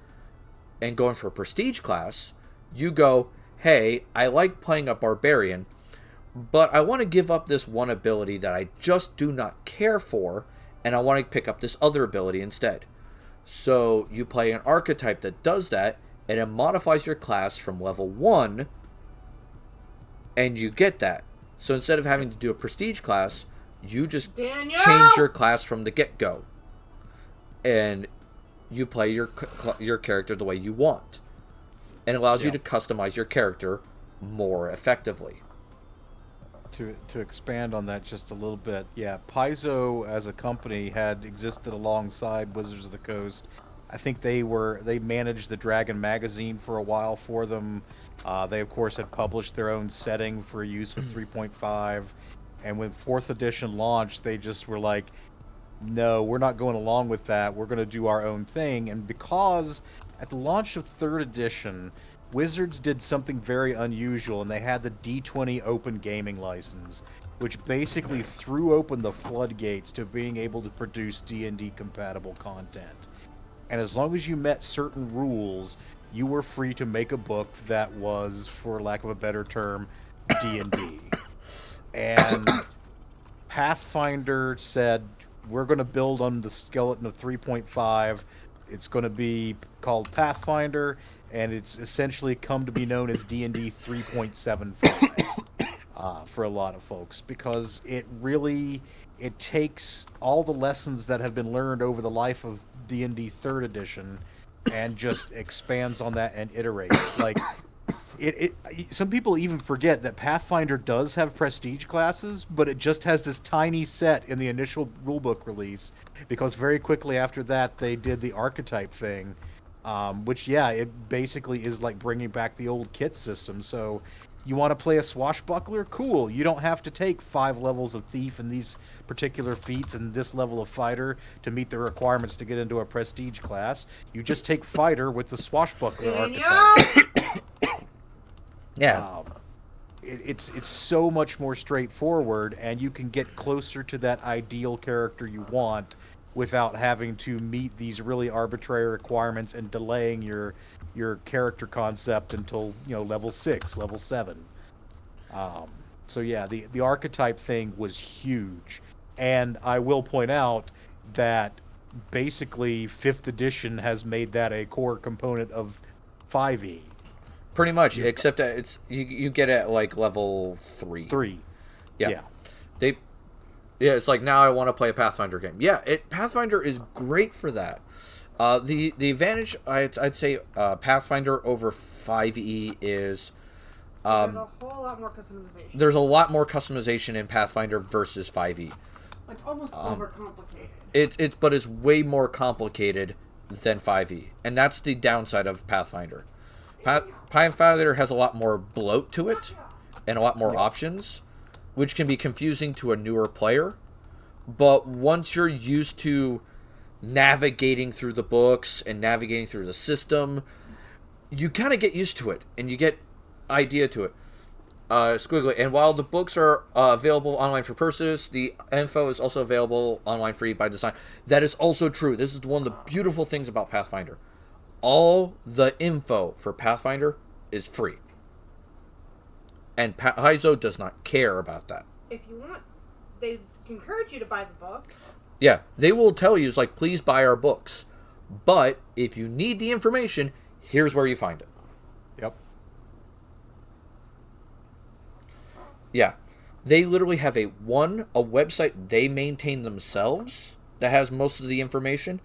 and going for a prestige class, you go, hey, I like playing a barbarian, but I want to give up this one ability that I just do not care for, and I want to pick up this other ability instead. So you play an archetype that does that, and it modifies your class from level 1, and you get that. So instead of having to do a prestige class, you just change your class from the get-go. And you play your character the way you want. And it allows you to customize your character more effectively. To expand on that just a little bit, yeah, Paizo as a company had existed alongside Wizards of the Coast. I think they managed the Dragon magazine for a while for them. They of course had published their own setting for use with 3.5, and when 4th edition launched, they just were like, no, we're not going along with that. We're going to do our own thing. And because at the launch of 3rd edition, Wizards did something very unusual, and they had the D20 open gaming license, which basically threw open the floodgates to being able to produce D&D compatible content. And as long as you met certain rules, you were free to make a book that was, for lack of a better term, D&D. And Pathfinder said, we're going to build on the skeleton of 3.5. It's going to be called Pathfinder, and it's essentially come to be known as D&D 3.75 for a lot of folks, because it takes all the lessons that have been learned over the life of D&D 3rd edition and just expands on that and iterates. Like, some people even forget that Pathfinder does have prestige classes, but it just has this tiny set in the initial rulebook release, because very quickly after that they did the archetype thing, which, yeah, it basically is like bringing back the old kit system. So you want to play a swashbuckler? Cool. You don't have to take 5 levels of thief and these particular feats and this level of fighter to meet the requirements to get into a prestige class. You just take fighter with the swashbuckler archetype. Yeah. It's so much more straightforward, and you can get closer to that ideal character you want without having to meet these really arbitrary requirements and delaying your character concept until level 6, level 7. So yeah, the archetype thing was huge, and I will point out that basically 5th edition has made that a core component of 5e. Pretty much, except that it's you get it at like level 3. 3. Yeah. It's like, now I want to play a Pathfinder game. Yeah, Pathfinder is great for that. The advantage, I'd say, Pathfinder over 5e is there's a whole lot more customization. there's a lot more customization in Pathfinder versus 5e. It's almost overcomplicated. But it's way more complicated than 5e, and that's the downside of Pathfinder. Pathfinder has a lot more bloat to it and a lot more options, which can be confusing to a newer player. But once you're used to navigating through the books and navigating through the system, you kind of get used to it and you get idea to it. Squiggly. And while the books are available online for purchase, the info is also available online free by design. That is also true. This is one of the beautiful things about Pathfinder. All the info for Pathfinder is free. And Paizo does not care about that. If you want, they encourage you to buy the book. Yeah, they will tell you, it's like, please buy our books. But if you need the information, here's where you find it. Yep. Yeah. They literally have a website they maintain themselves that has most of the information.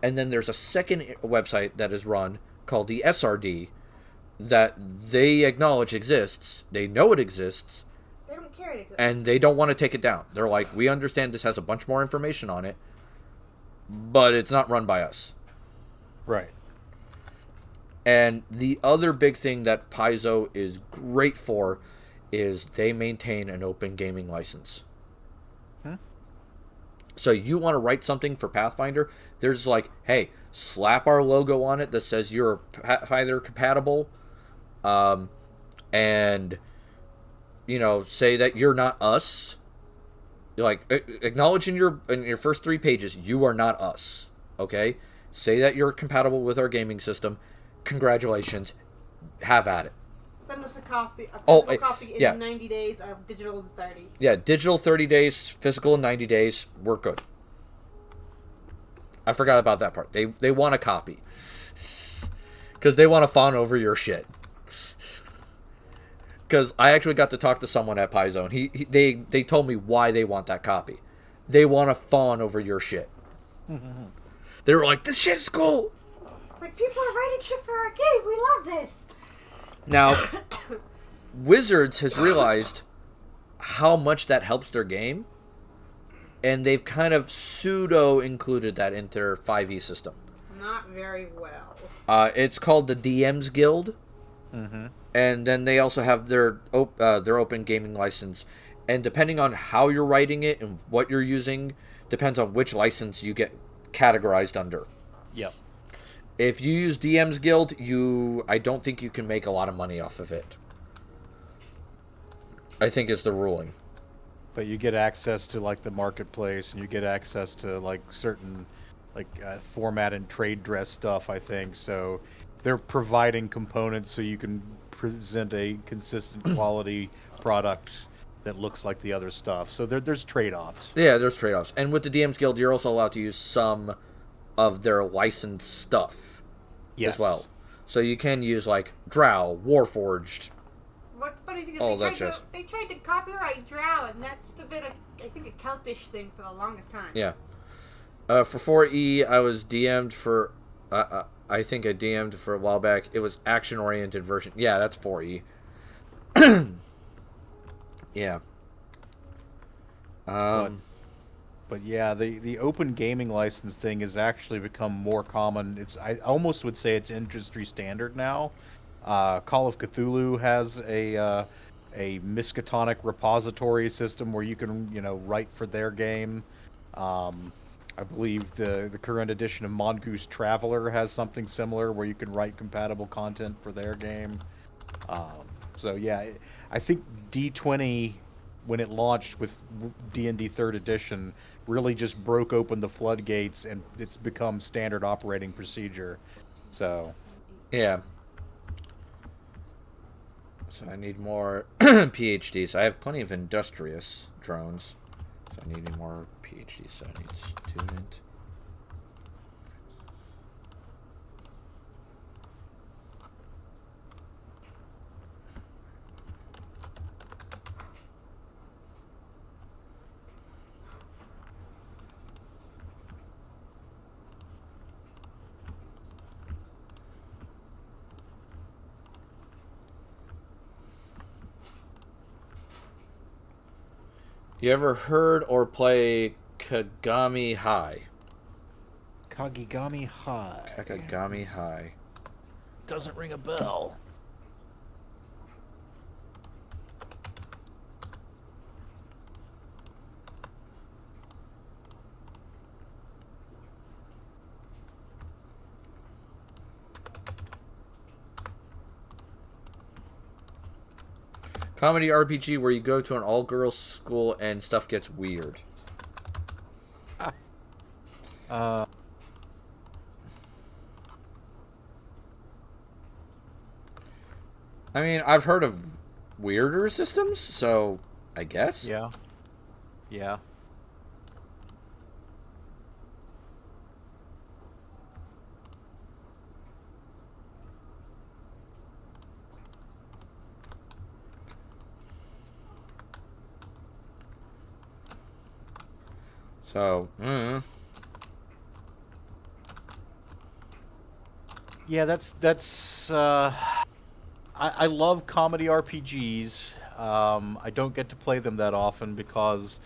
And then there's a second website that is run called the SRD that they acknowledge exists. They know it exists. They don't care it exists. And they don't want to take it down. They're like, we understand this has a bunch more information on it, but it's not run by us. Right. And the other big thing that Paizo is great for is they maintain an open gaming license. So you want to write something for Pathfinder, there's like, hey, slap our logo on it that says you're Pathfinder compatible, and, you know, say that you're not us. You're like, acknowledge in your first 3 pages, you are not us, okay? Say that you're compatible with our gaming system. Congratulations. Have at it. Send us a copy, copy in yeah. 90 days, digital in 30. Yeah, digital 30 days, physical in 90 days. We're good. I forgot about that part. They want a copy. Because they want to fawn over your shit. Because I actually got to talk to someone at Paizo, and they told me why they want that copy. They want to fawn over your shit. They were like, this shit's cool! It's like, people are writing shit for our game. We love this. Now, Wizards has realized how much that helps their game, and they've kind of pseudo-included that into their 5e system. Not very well. It's called the DM's Guild, and then they also have their open gaming license. And depending on how you're writing it and what you're using, depends on which license you get categorized under. Yep. If you use DM's Guild, I don't think you can make a lot of money off of it. I think is the ruling. But you get access to like the marketplace, and you get access to like certain format and trade dress stuff, I think. So they're providing components so you can present a consistent quality product that looks like the other stuff. So there's trade-offs. Yeah, there's trade-offs. And with the DM's Guild, you're also allowed to use some of their licensed stuff as well. So you can use like Drow, Warforged. What's funny thing is Oh, they tried to copyright Drow, and that's been I think a Celtish thing for the longest time. Yeah. For 4E, I was DM'd for I think I DM'd for a while back. It was action-oriented version. Yeah, that's 4E. Yeah. But yeah, the open gaming license thing has actually become more common. I almost would say it's industry standard now. Call of Cthulhu has a Miskatonic repository system where you can write for their game. I believe the current edition of Mongoose Traveler has something similar where you can write compatible content for their game. So yeah, I think D20, when it launched with D&D 3rd edition, really just broke open the floodgates, and it's become standard operating procedure. So yeah. So I need more PhDs. I have plenty of industrious drones. So I need more PhDs. So I need student. You ever heard or play Kagami High? Kagigami High. Kagami High. Doesn't ring a bell. Comedy RPG where you go to an all-girls school and stuff gets weird. Uh, I mean, I've heard of weirder systems, so I guess. yeah. Yeah. So, Yeah, that's I love comedy RPGs. I don't get to play them that often because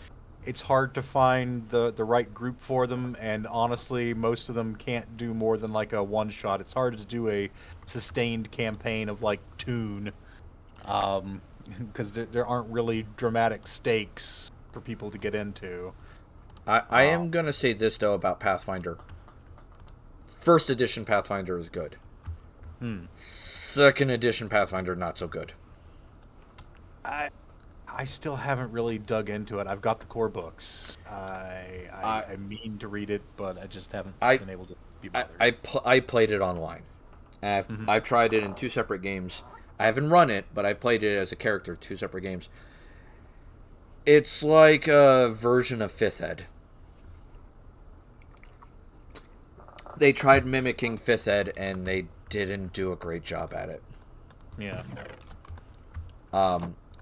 it's hard to find the right group for them, and honestly, most of them can't do more than like a one shot. It's hard to do a sustained campaign of like Toon, because there aren't really dramatic stakes for people to get into. I am going to say this, though, about Pathfinder. First edition Pathfinder is good. Second edition Pathfinder, not so good. I still haven't really dug into it. I've got the core books. I mean to read it, but I just haven't been able to be bothered. I played it online. I've tried it in 2 separate games. I haven't run it, but I played it as a character, 2 separate games. It's like a version of 5th Ed. They tried mimicking 5th Ed, and they didn't do a great job at it. Yeah.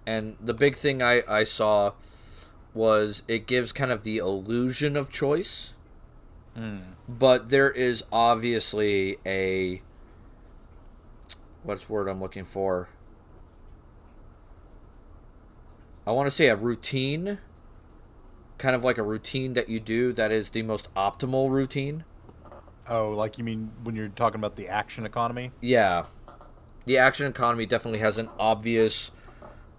And the big thing I saw was it gives kind of the illusion of choice. But there is obviously a... What's the word I'm looking for? I want to say a routine. Kind of like a routine that you do that is the most optimal routine. Oh, like you mean when you're talking about the action economy? Yeah. The action economy definitely has an obvious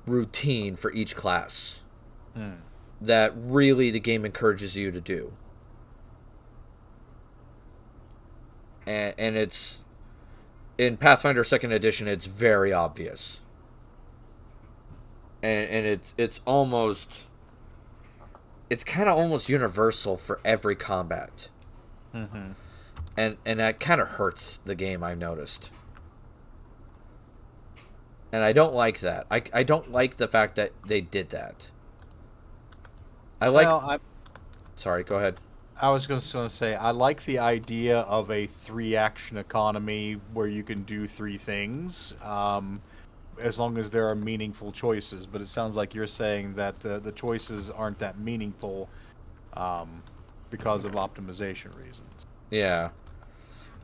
routine for each class that really the game encourages you to do. And it's... In Pathfinder 2nd Edition, it's very obvious. And it's almost... It's kind of almost universal for every combat. And that kind of hurts the game, I've noticed. And I don't like that. I don't like the fact that they did that. I like... Well, Sorry, go ahead. I was going to say, I like the idea of a 3-action economy where you can do 3 things, as long as there are meaningful choices. But it sounds like you're saying that the choices aren't that meaningful because of optimization reasons. Yeah.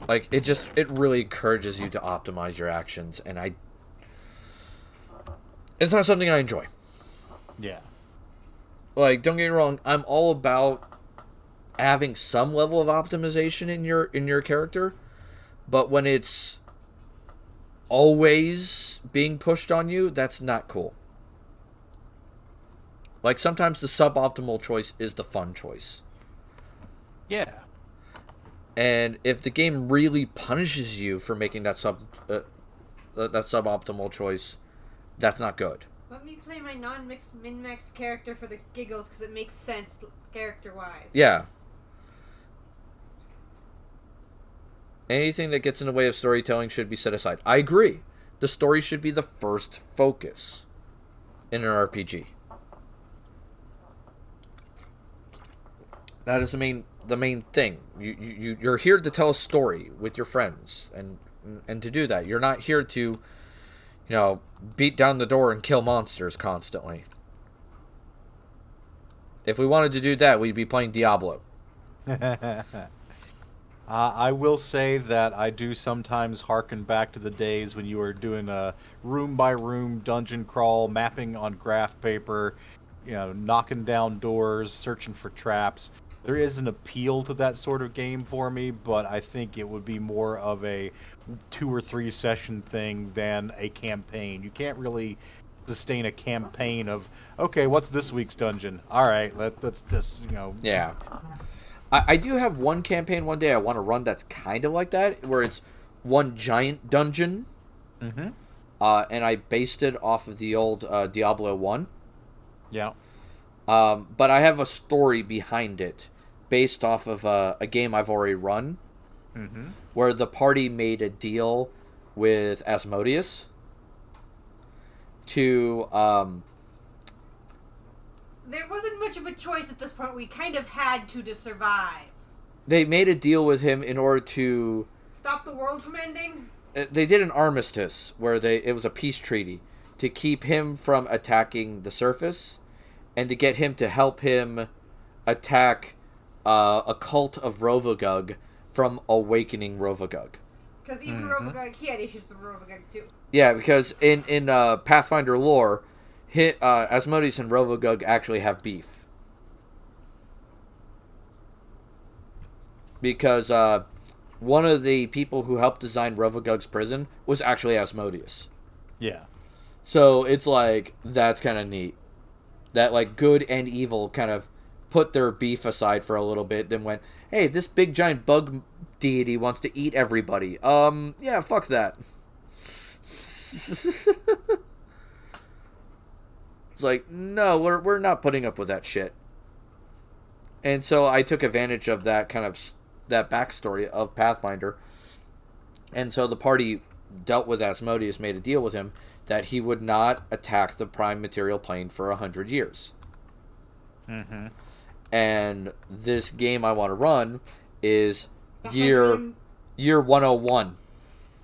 Like, it really encourages you to optimize your actions, and it's not something I enjoy. Yeah. Like, don't get me wrong, I'm all about having some level of optimization in your character, but when it's always being pushed on you, that's not cool. Like, sometimes the suboptimal choice is the fun choice. Yeah. And if the game really punishes you for making that suboptimal choice, that's not good. Let me play my non-mixed min-maxed character for the giggles because it makes sense character-wise. Yeah. Anything that gets in the way of storytelling should be set aside. I agree. The story should be the first focus in an RPG. That is the main thing. You're here to tell a story with your friends, and to do that, you're not here to, beat down the door and kill monsters constantly. If we wanted to do that, we'd be playing Diablo. I will say that I do sometimes harken back to the days when you were doing a room-by-room dungeon crawl, mapping on graph paper, knocking down doors, searching for traps. There is an appeal to that sort of game for me, but I think it would be more of a 2 or 3 session thing than a campaign. You can't really sustain a campaign of, okay, what's this week's dungeon? All right, let's just, Yeah. I do have one campaign one day I want to run that's kind of like that, where it's one giant dungeon. and I based it off of the old Diablo 1. Yeah. But I have a story behind it based off of a game I've already run, where the party made a deal with Asmodeus to... There wasn't much of a choice at this point. We kind of had to survive. They made a deal with him in order to... Stop the world from ending? They did an armistice where it was a peace treaty to keep him from attacking the surface and to get him to help him attack a cult of Rovagug from awakening Rovagug. Because even Rovagug, he had issues with Rovagug too. Yeah, because in Pathfinder lore, Asmodeus and Rovagug actually have beef. Because one of the people who helped design Rovagug's prison was actually Asmodeus. Yeah. So it's like, that's kind of neat. That like good and evil kind of put their beef aside for a little bit, then went, hey, this big giant bug deity wants to eat everybody. Yeah, fuck that. It's like, no, we're not putting up with that shit. And so I took advantage of that kind of that backstory of Pathfinder. And so the party dealt with Asmodeus, made a deal with him that he would not attack the prime material plane for 100 years. And this game I want to run is year 101.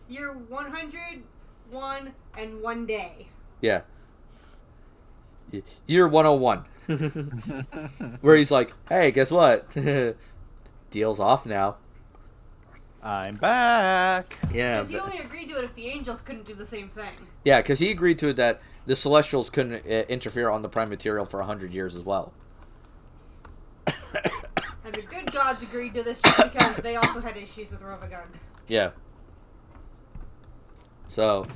Year 101 and 1 day. Yeah. Year 101. Where he's like, hey, guess what? Deal's off now. I'm back. Yeah. Because he only agreed to it if the angels couldn't do the same thing. Yeah, because he agreed to it that the Celestials couldn't interfere on the prime material for 100 years as well. And the good gods agreed to this just because they also had issues with Rovagug. Yeah. So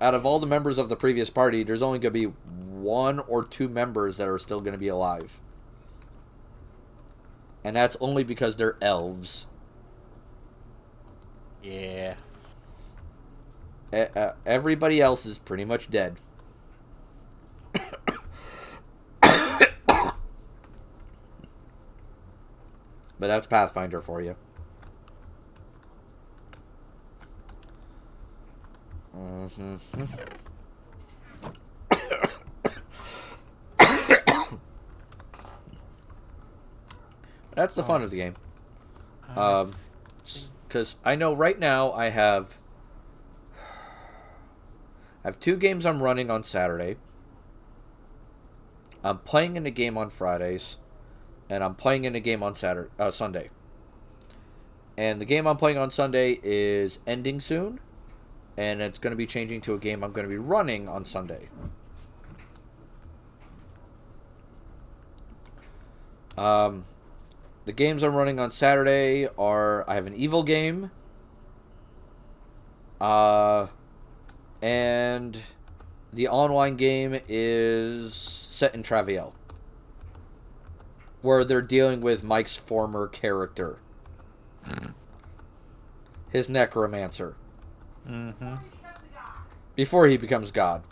out of all the members of the previous party, there's only going to be 1 or 2 members that are still going to be alive. And that's only because they're elves. Yeah. Everybody else is pretty much dead. But that's Pathfinder for you. That's the fun of the game. Because I know right now I have 2 games I'm running on Saturday. I'm playing in a game on Fridays, and I'm playing in a game on Sunday. And the game I'm playing on Sunday is ending soon, and it's going to be changing to a game I'm going to be running on Sunday. The games I'm running on Saturday are, I have an evil game, and the online game is set in Traviel, where they're dealing with Mike's former character, his necromancer, before he becomes God.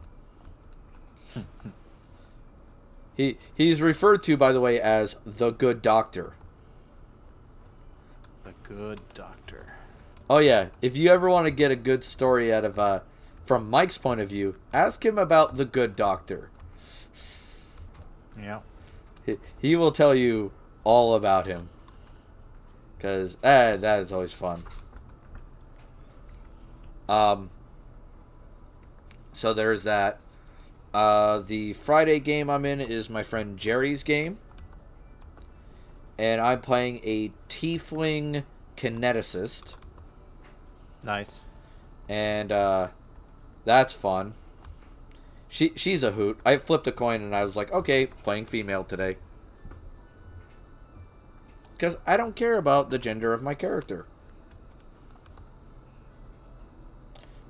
He's referred to, by the way, as the Good Doctor. The Good Doctor. Oh yeah, if you ever want to get a good story out of from Mike's point of view, ask him about the Good Doctor. Yeah. He will tell you all about him. Because that is always fun. So there's that. The Friday game I'm in is my friend Jerry's game. And I'm playing a tiefling kineticist. Nice. And that's fun. She's a hoot. I flipped a coin and I was like, okay, playing female today. Because I don't care about the gender of my character.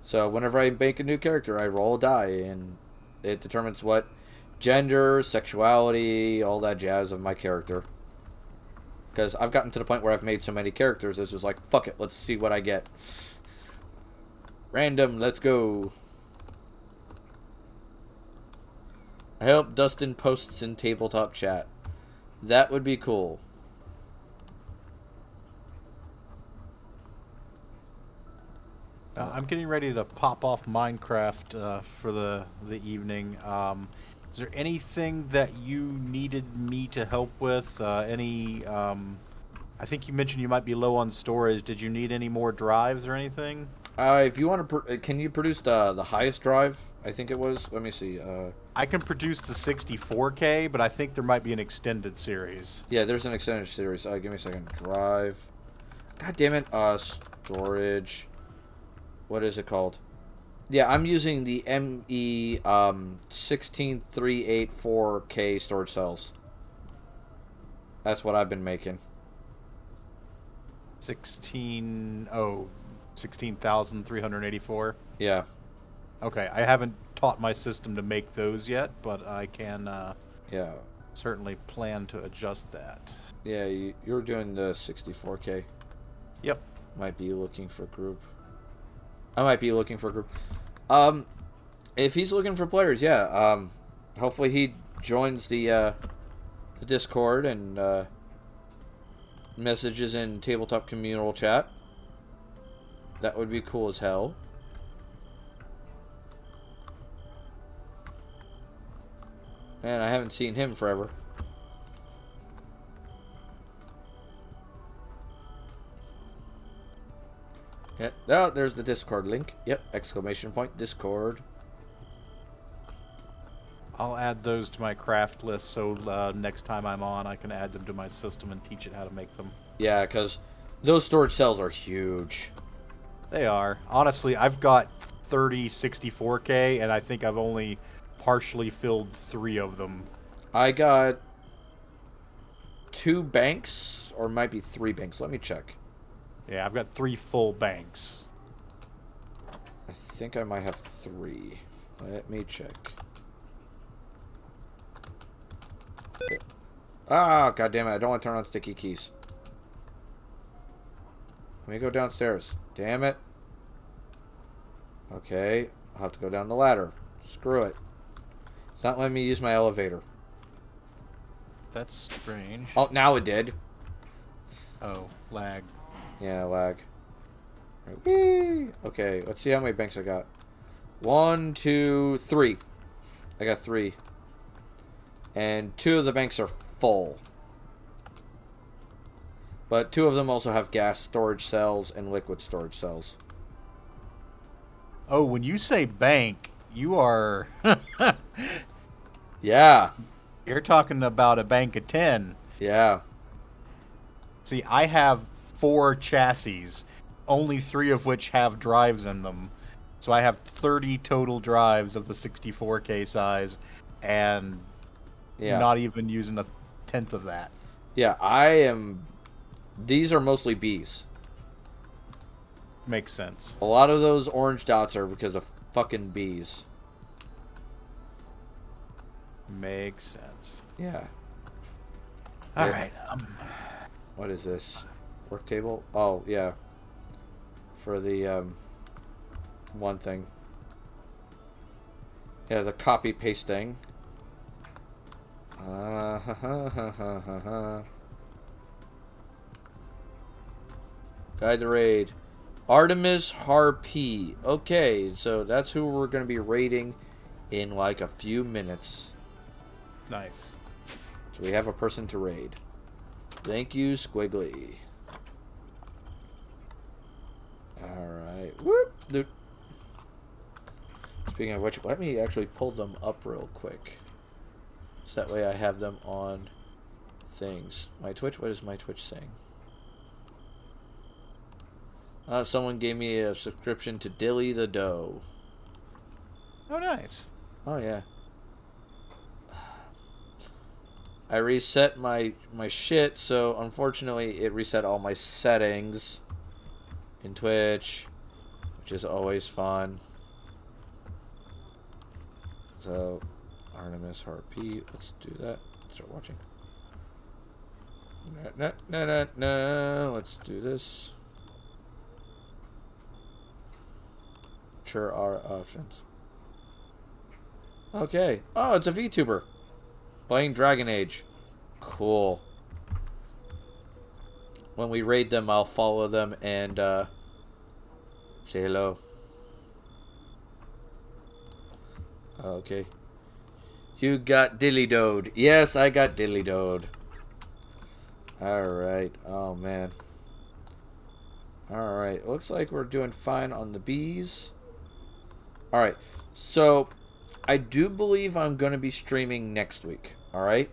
So whenever I make a new character, I roll a die and it determines what gender, sexuality, all that jazz of my character. Because I've gotten to the point where I've made so many characters, it's just like, fuck it, let's see what I get. Random, let's go. I hope Dustin posts in tabletop chat. That would be cool. I'm getting ready to pop off Minecraft for the evening. Is there anything that you needed me to help with? I think you mentioned you might be low on storage. Did you need any more drives or anything? If you want to, can you produce the highest drive? I think it was. Let me see. I can produce the 64K, but I think there might be an extended series. Yeah, there's an extended series. Give me a second. Drive. God damn it. Storage. What is it called? Yeah, I'm using the ME 16384K storage cells. That's what I've been making. 16,384. Yeah. Okay, I haven't taught my system to make those yet, but I can Yeah. certainly plan to adjust that. Yeah, you're doing the 64K. Yep. Might be looking for group. I might be looking for group. If he's looking for players, yeah. Hopefully he joins the Discord and messages in tabletop communal chat. That would be cool as hell. Man, I haven't seen him forever. Yeah, oh, there's the Discord link. Yep, exclamation point, Discord. I'll add those to my craft list so next time I'm on, I can add them to my system and teach it how to make them. Yeah, because those storage cells are huge. They are. Honestly, I've got 30 64K, and I think I've only partially filled 3 of them. I got 2 banks, or might be 3 banks. Let me check. Yeah, I've got 3 full banks. I think I might have 3. Let me check. Ah, god damn it! I don't want to turn on sticky keys. Let me go downstairs. Damn it. Okay, I'll have to go down the ladder. Screw it. It's not letting me use my elevator. That's strange. Oh, now it did. Oh, lag. Yeah, lag. Right, whee! Okay, let's see how many banks I got. 1, 2, 3. I got 3. And 2 of the banks are full. But 2 of them also have gas storage cells and liquid storage cells. Oh, when you say bank, you are... Yeah. You're talking about a bank of 10. Yeah. See, I have 4 chassis, only 3 of which have drives in them. So I have 30 total drives of the 64K size, and not even using a tenth of that. Yeah, I am... These are mostly bees. Makes sense. A lot of those orange dots are because of fucking bees. Makes sense. Yeah. All right. What is this? Work table? Oh, yeah. For the, one thing. Yeah, the copy paste thing. Guide the raid. Artemis Harpy. Okay, so that's who we're going to be raiding in like a few minutes. Nice. So we have a person to raid. Thank you, Squiggly. Alright. Whoop! Dude. Speaking of which, let me actually pull them up real quick. So that way I have them on things. My Twitch? What is my Twitch saying? Someone gave me a subscription to Dilly the Dough. Oh, nice. Oh, yeah. I reset my shit, so unfortunately it reset all my settings in Twitch, which is always fun. So, Artemis Harpy, let's do that. Start watching. No, let's do this. Mature our options. Okay. Oh, it's a VTuber. Playing Dragon Age. Cool. When we raid them, I'll follow them and say hello. Okay. You got dilly-doed. Yes, I got dilly-doed. Alright. Oh, man. Alright. Looks like we're doing fine on the bees. Alright. So, I do believe I'm going to be streaming next week. Alright?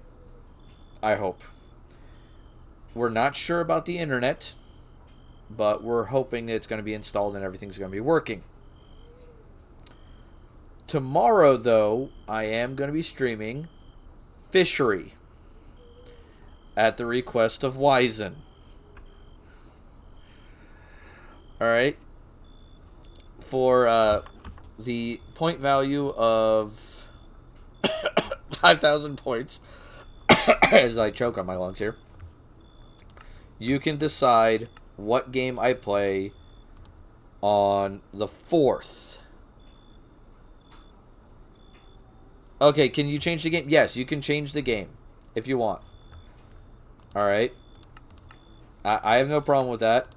I hope. We're not sure about the internet, but we're hoping that it's going to be installed and everything's going to be working. Tomorrow, though, I am going to be streaming Fishery at the request of Wizen. Alright? For the point value of 5,000 points, as I choke on my lungs here, you can decide what game I play on the 4th. Okay, can you change the game? Yes, you can change the game if you want. Alright. I have no problem with that.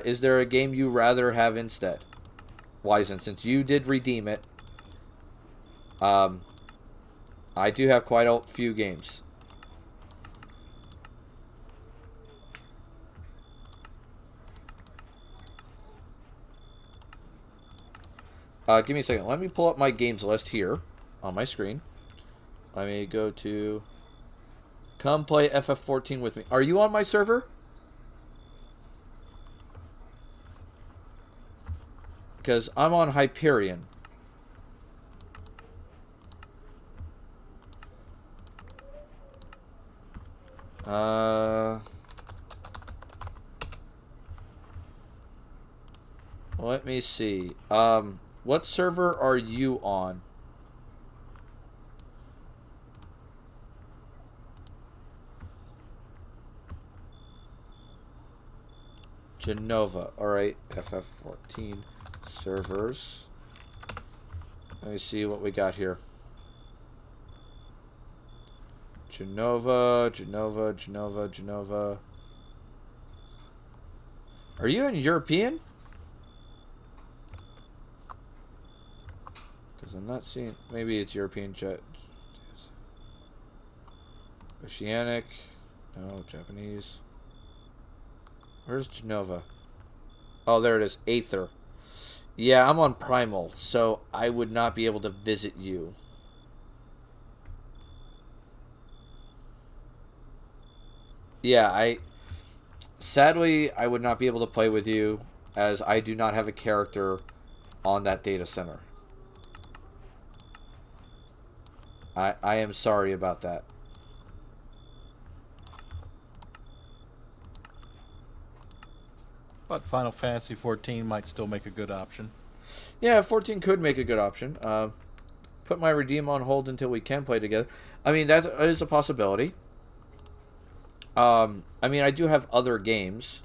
Is there a game you rather have instead? Wizen, since you did redeem it, I do have quite a few games. Give me a second. Let me pull up my games list here on my screen. Let me go to... Come play FF14 with me. Are you on my server? Because I'm on Hyperion. Let me see. What server are you on? Genova. Alright, FF14 servers. Let me see what we got here. Genova. Are you in European? Because I'm not seeing... Maybe it's European jet. Oceanic. No, Japanese. Where's Genova? Oh, there it is. Aether. Yeah, I'm on Primal, so I would not be able to visit you. Yeah, sadly, I would not be able to play with you, as I do not have a character on that data center. I am sorry about that. But Final Fantasy 14 might still make a good option. Yeah, 14 could make a good option. Put my redeem on hold until we can play together. I mean, that is a possibility. I mean, I do have other games.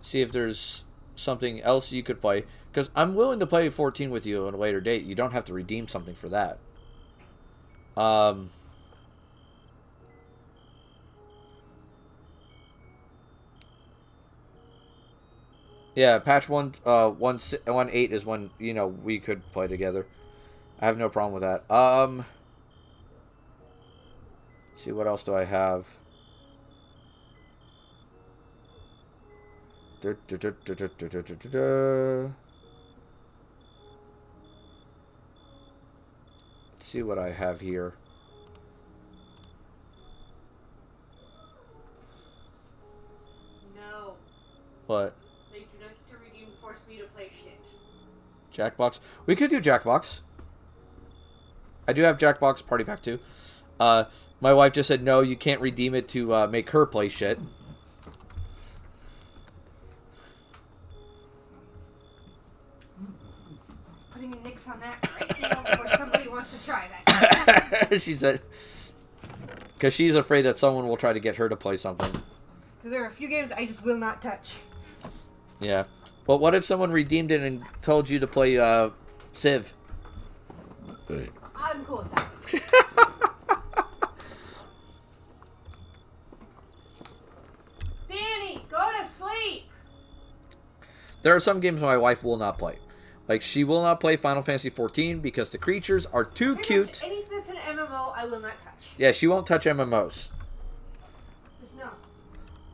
See if there's something else you could play. Because I'm willing to play 14 with you on a later date. You don't have to redeem something for that. Yeah, patch 1.8 is when, you know, we could play together. I have no problem with that. See, what else do I have? Let's see what I have here. No. What? They do not get to redeem force me to play shit. Jackbox. We could do Jackbox. I do have Jackbox Party Pack 2. My wife just said, no, you can't redeem it to make her play shit. Putting a nix on that right now before somebody wants to try that. She said, because she's afraid that someone will try to get her to play something. Because there are a few games I just will not touch. Yeah. But what if someone redeemed it and told you to play Civ. I'm cool with that. Danny, go to sleep. There are some games my wife will not play. Like, she will not play Final Fantasy XIV because the creatures are too Pretty cute. much anything that's an MMO, I will not touch. Yeah, she won't touch MMOs. Just no.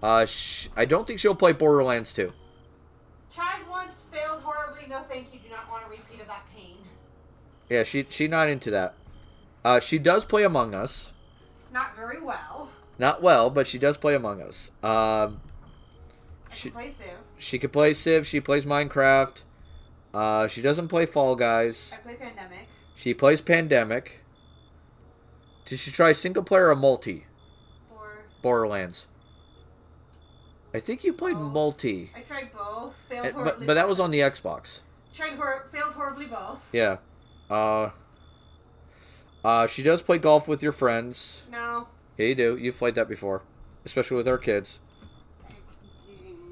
I don't think she'll play Borderlands 2. Tried once, failed horribly. No, thank you. Do not want a repeat of that pain. Yeah, she not into that. She does play Among Us. Not very well. Not well, but she does play Among Us. I can play Civ. She can play Civ. She plays Minecraft. She doesn't play Fall Guys. I play Pandemic. She plays Pandemic. Did she try single player or multi? Or Borderlands. I think you played Both. multi. I tried both. Failed horribly. But that was on the Xbox. Failed horribly both. Yeah. She does play golf with your friends. No. Yeah, you do. You've played that before. Especially with our kids.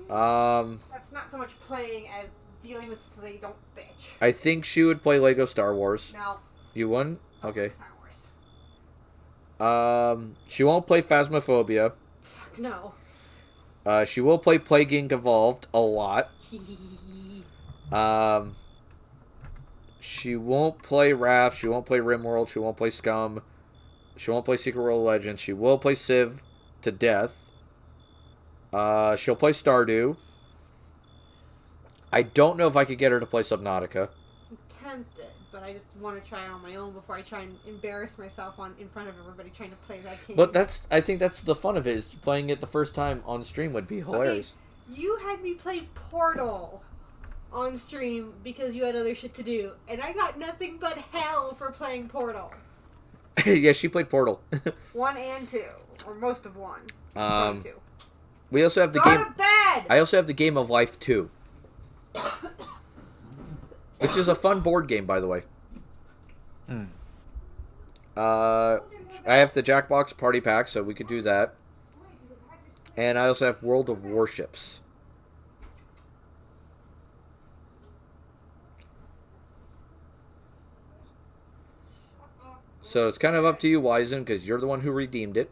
That's not so much playing as dealing with so they don't bitch. I think she would play Lego Star Wars. No. You wouldn't? Okay. Star Wars. She won't play Phasmophobia. Fuck no. She will play Plague Inc. Evolved a lot. She won't play Raft. She won't play RimWorld. She won't play Scum. She won't play Secret World of Legends. She will play Civ to death. She'll play Stardew. I don't know if I could get her to play Subnautica. I'm tempted, but I just want to try it on my own before I try and embarrass myself in front of everybody trying to play that game. But I think that's the fun of it, is playing it the first time on stream would be hilarious. Okay, you had me play Portal on stream because you had other shit to do, and I got nothing but hell for playing Portal. Yeah, she played Portal. 1 and 2, or most of 1. Um, 2. We also have the Go game. to bed. I also have the Game of Life 2, which is a fun board game, by the way. I have the Jackbox Party Pack, so we could do that. And I also have World of Warships. So it's kind of up to you, Wizen, because you're the one who redeemed it.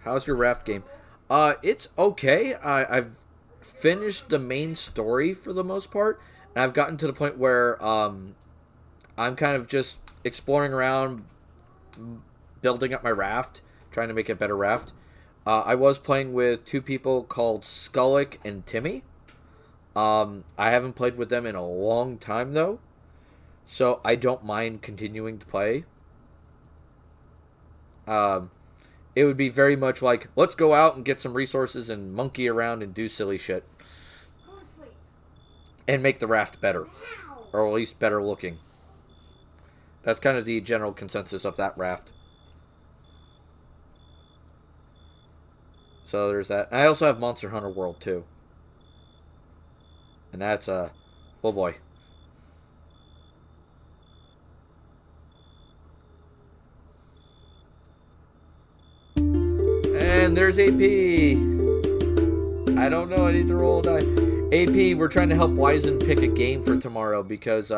How's your raft game? It's okay. I've finished the main story for the most part, and I've gotten to the point where I'm kind of just exploring around, building up my raft, trying to make a better raft. I was playing with 2 people called Skullick and Timmy. I haven't played with them in a long time, though, so I don't mind continuing to play. It would be very much like, let's go out and get some resources and monkey around and do silly shit. Go to sleep. And make the raft better. Now. Or at least better looking. That's kind of the general consensus of that raft. So there's that. I also have Monster Hunter World too. And that's, oh boy. And there's AP. I don't know. I need to roll a die. AP, we're trying to help Wizen pick a game for tomorrow because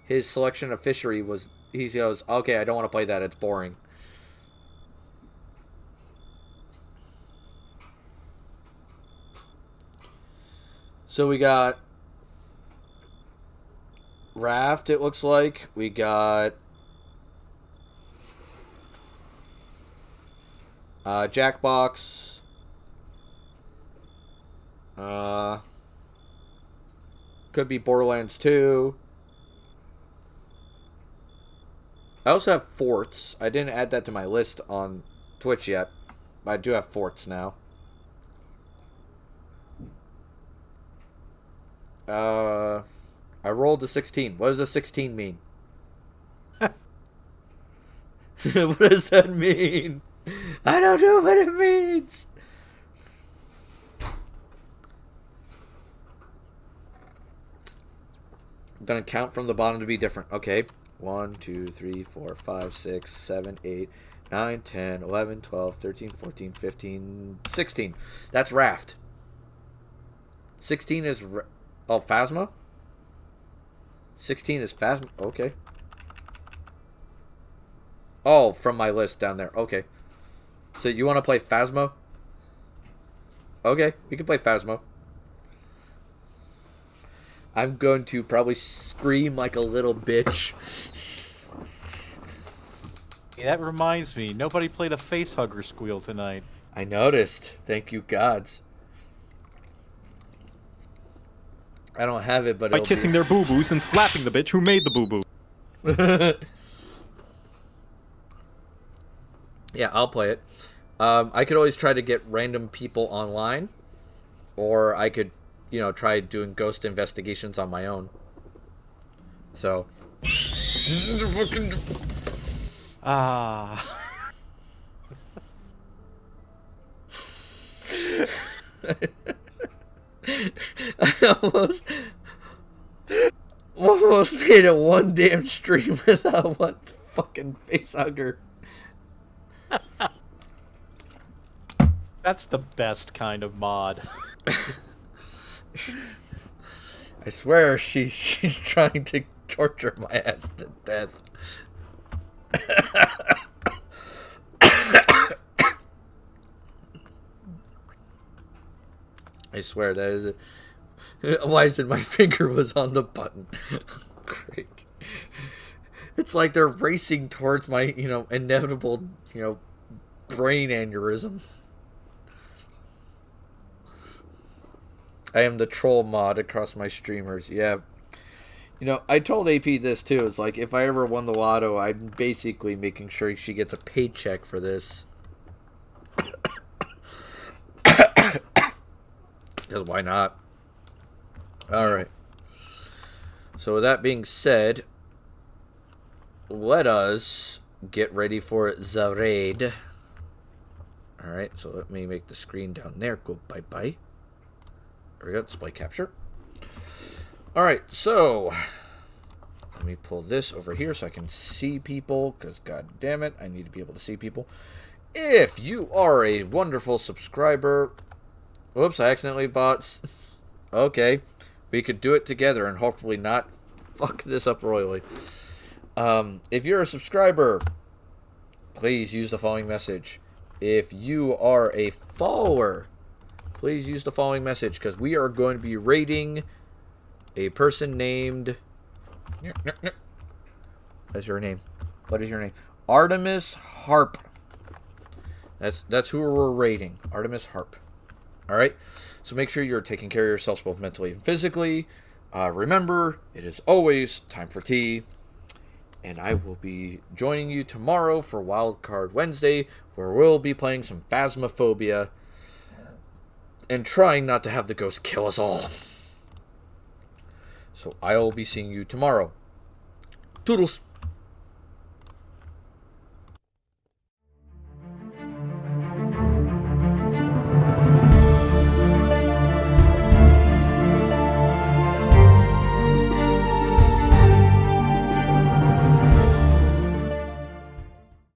his selection of fishery was. He goes, okay, I don't want to play that. It's boring. So we got Raft, it looks like. We got Jackbox. Could be Borderlands 2. I also have Forts. I didn't add that to my list on Twitch yet, but I do have Forts now. I rolled a 16. What does a 16 mean? What does that mean? I don't know what it means. I'm gonna count from the bottom to be different. Okay. 1, 2, 3, 4, 5, 6, 7, 8, 9, 10, 11, 12, 13, 14, 15, 16. That's Raft. 16 is... Oh, Phasma? 16 is Phasma. Okay. Oh, from my list down there. Okay. So you want to play Phasmo? Okay, we can play Phasmo. I'm going to probably scream like a little bitch. Yeah, that reminds me. Nobody played a face hugger squeal tonight. I noticed. Thank you, gods. I don't have it, but By kissing their boo-boos and slapping the bitch who made the boo-boo. Yeah, I'll play it. I could always try to get random people online, or I could, you know, try doing ghost investigations on my own. So. Ah. I almost made it one damn stream without one fucking face hugger. That's the best kind of mod. I swear she's trying to torture my ass to death. I swear that is it. Why is it my finger was on the button? Great. It's like they're racing towards my, you know, inevitable, you know, brain aneurysm. I am the troll mod across my streamers. Yeah. You know, I told AP this too. It's like, if I ever won the lotto, I'm basically making sure she gets a paycheck for this. Because why not? Alright. So with that being said, let us get ready for the raid. Alright, so let me make the screen down there. Go bye-bye. There we go, display capture. Alright, so let me pull this over here so I can see people, because god damn it, I need to be able to see people. If you are a wonderful subscriber... Whoops, I accidentally bought... Okay, we could do it together and hopefully not fuck this up royally. If you're a subscriber, please use the following message. If you are a follower, please use the following message, because we are going to be raiding a person named... What's your name? What is your name? Artemis Harp. That's who we're raiding. Artemis Harp. Alright? So make sure you're taking care of yourselves both mentally and physically. Remember, it is always time for tea. And I will be joining you tomorrow for Wildcard Wednesday, where we'll be playing some Phasmophobia and trying not to have the ghost kill us all. So I will be seeing you tomorrow. Toodles!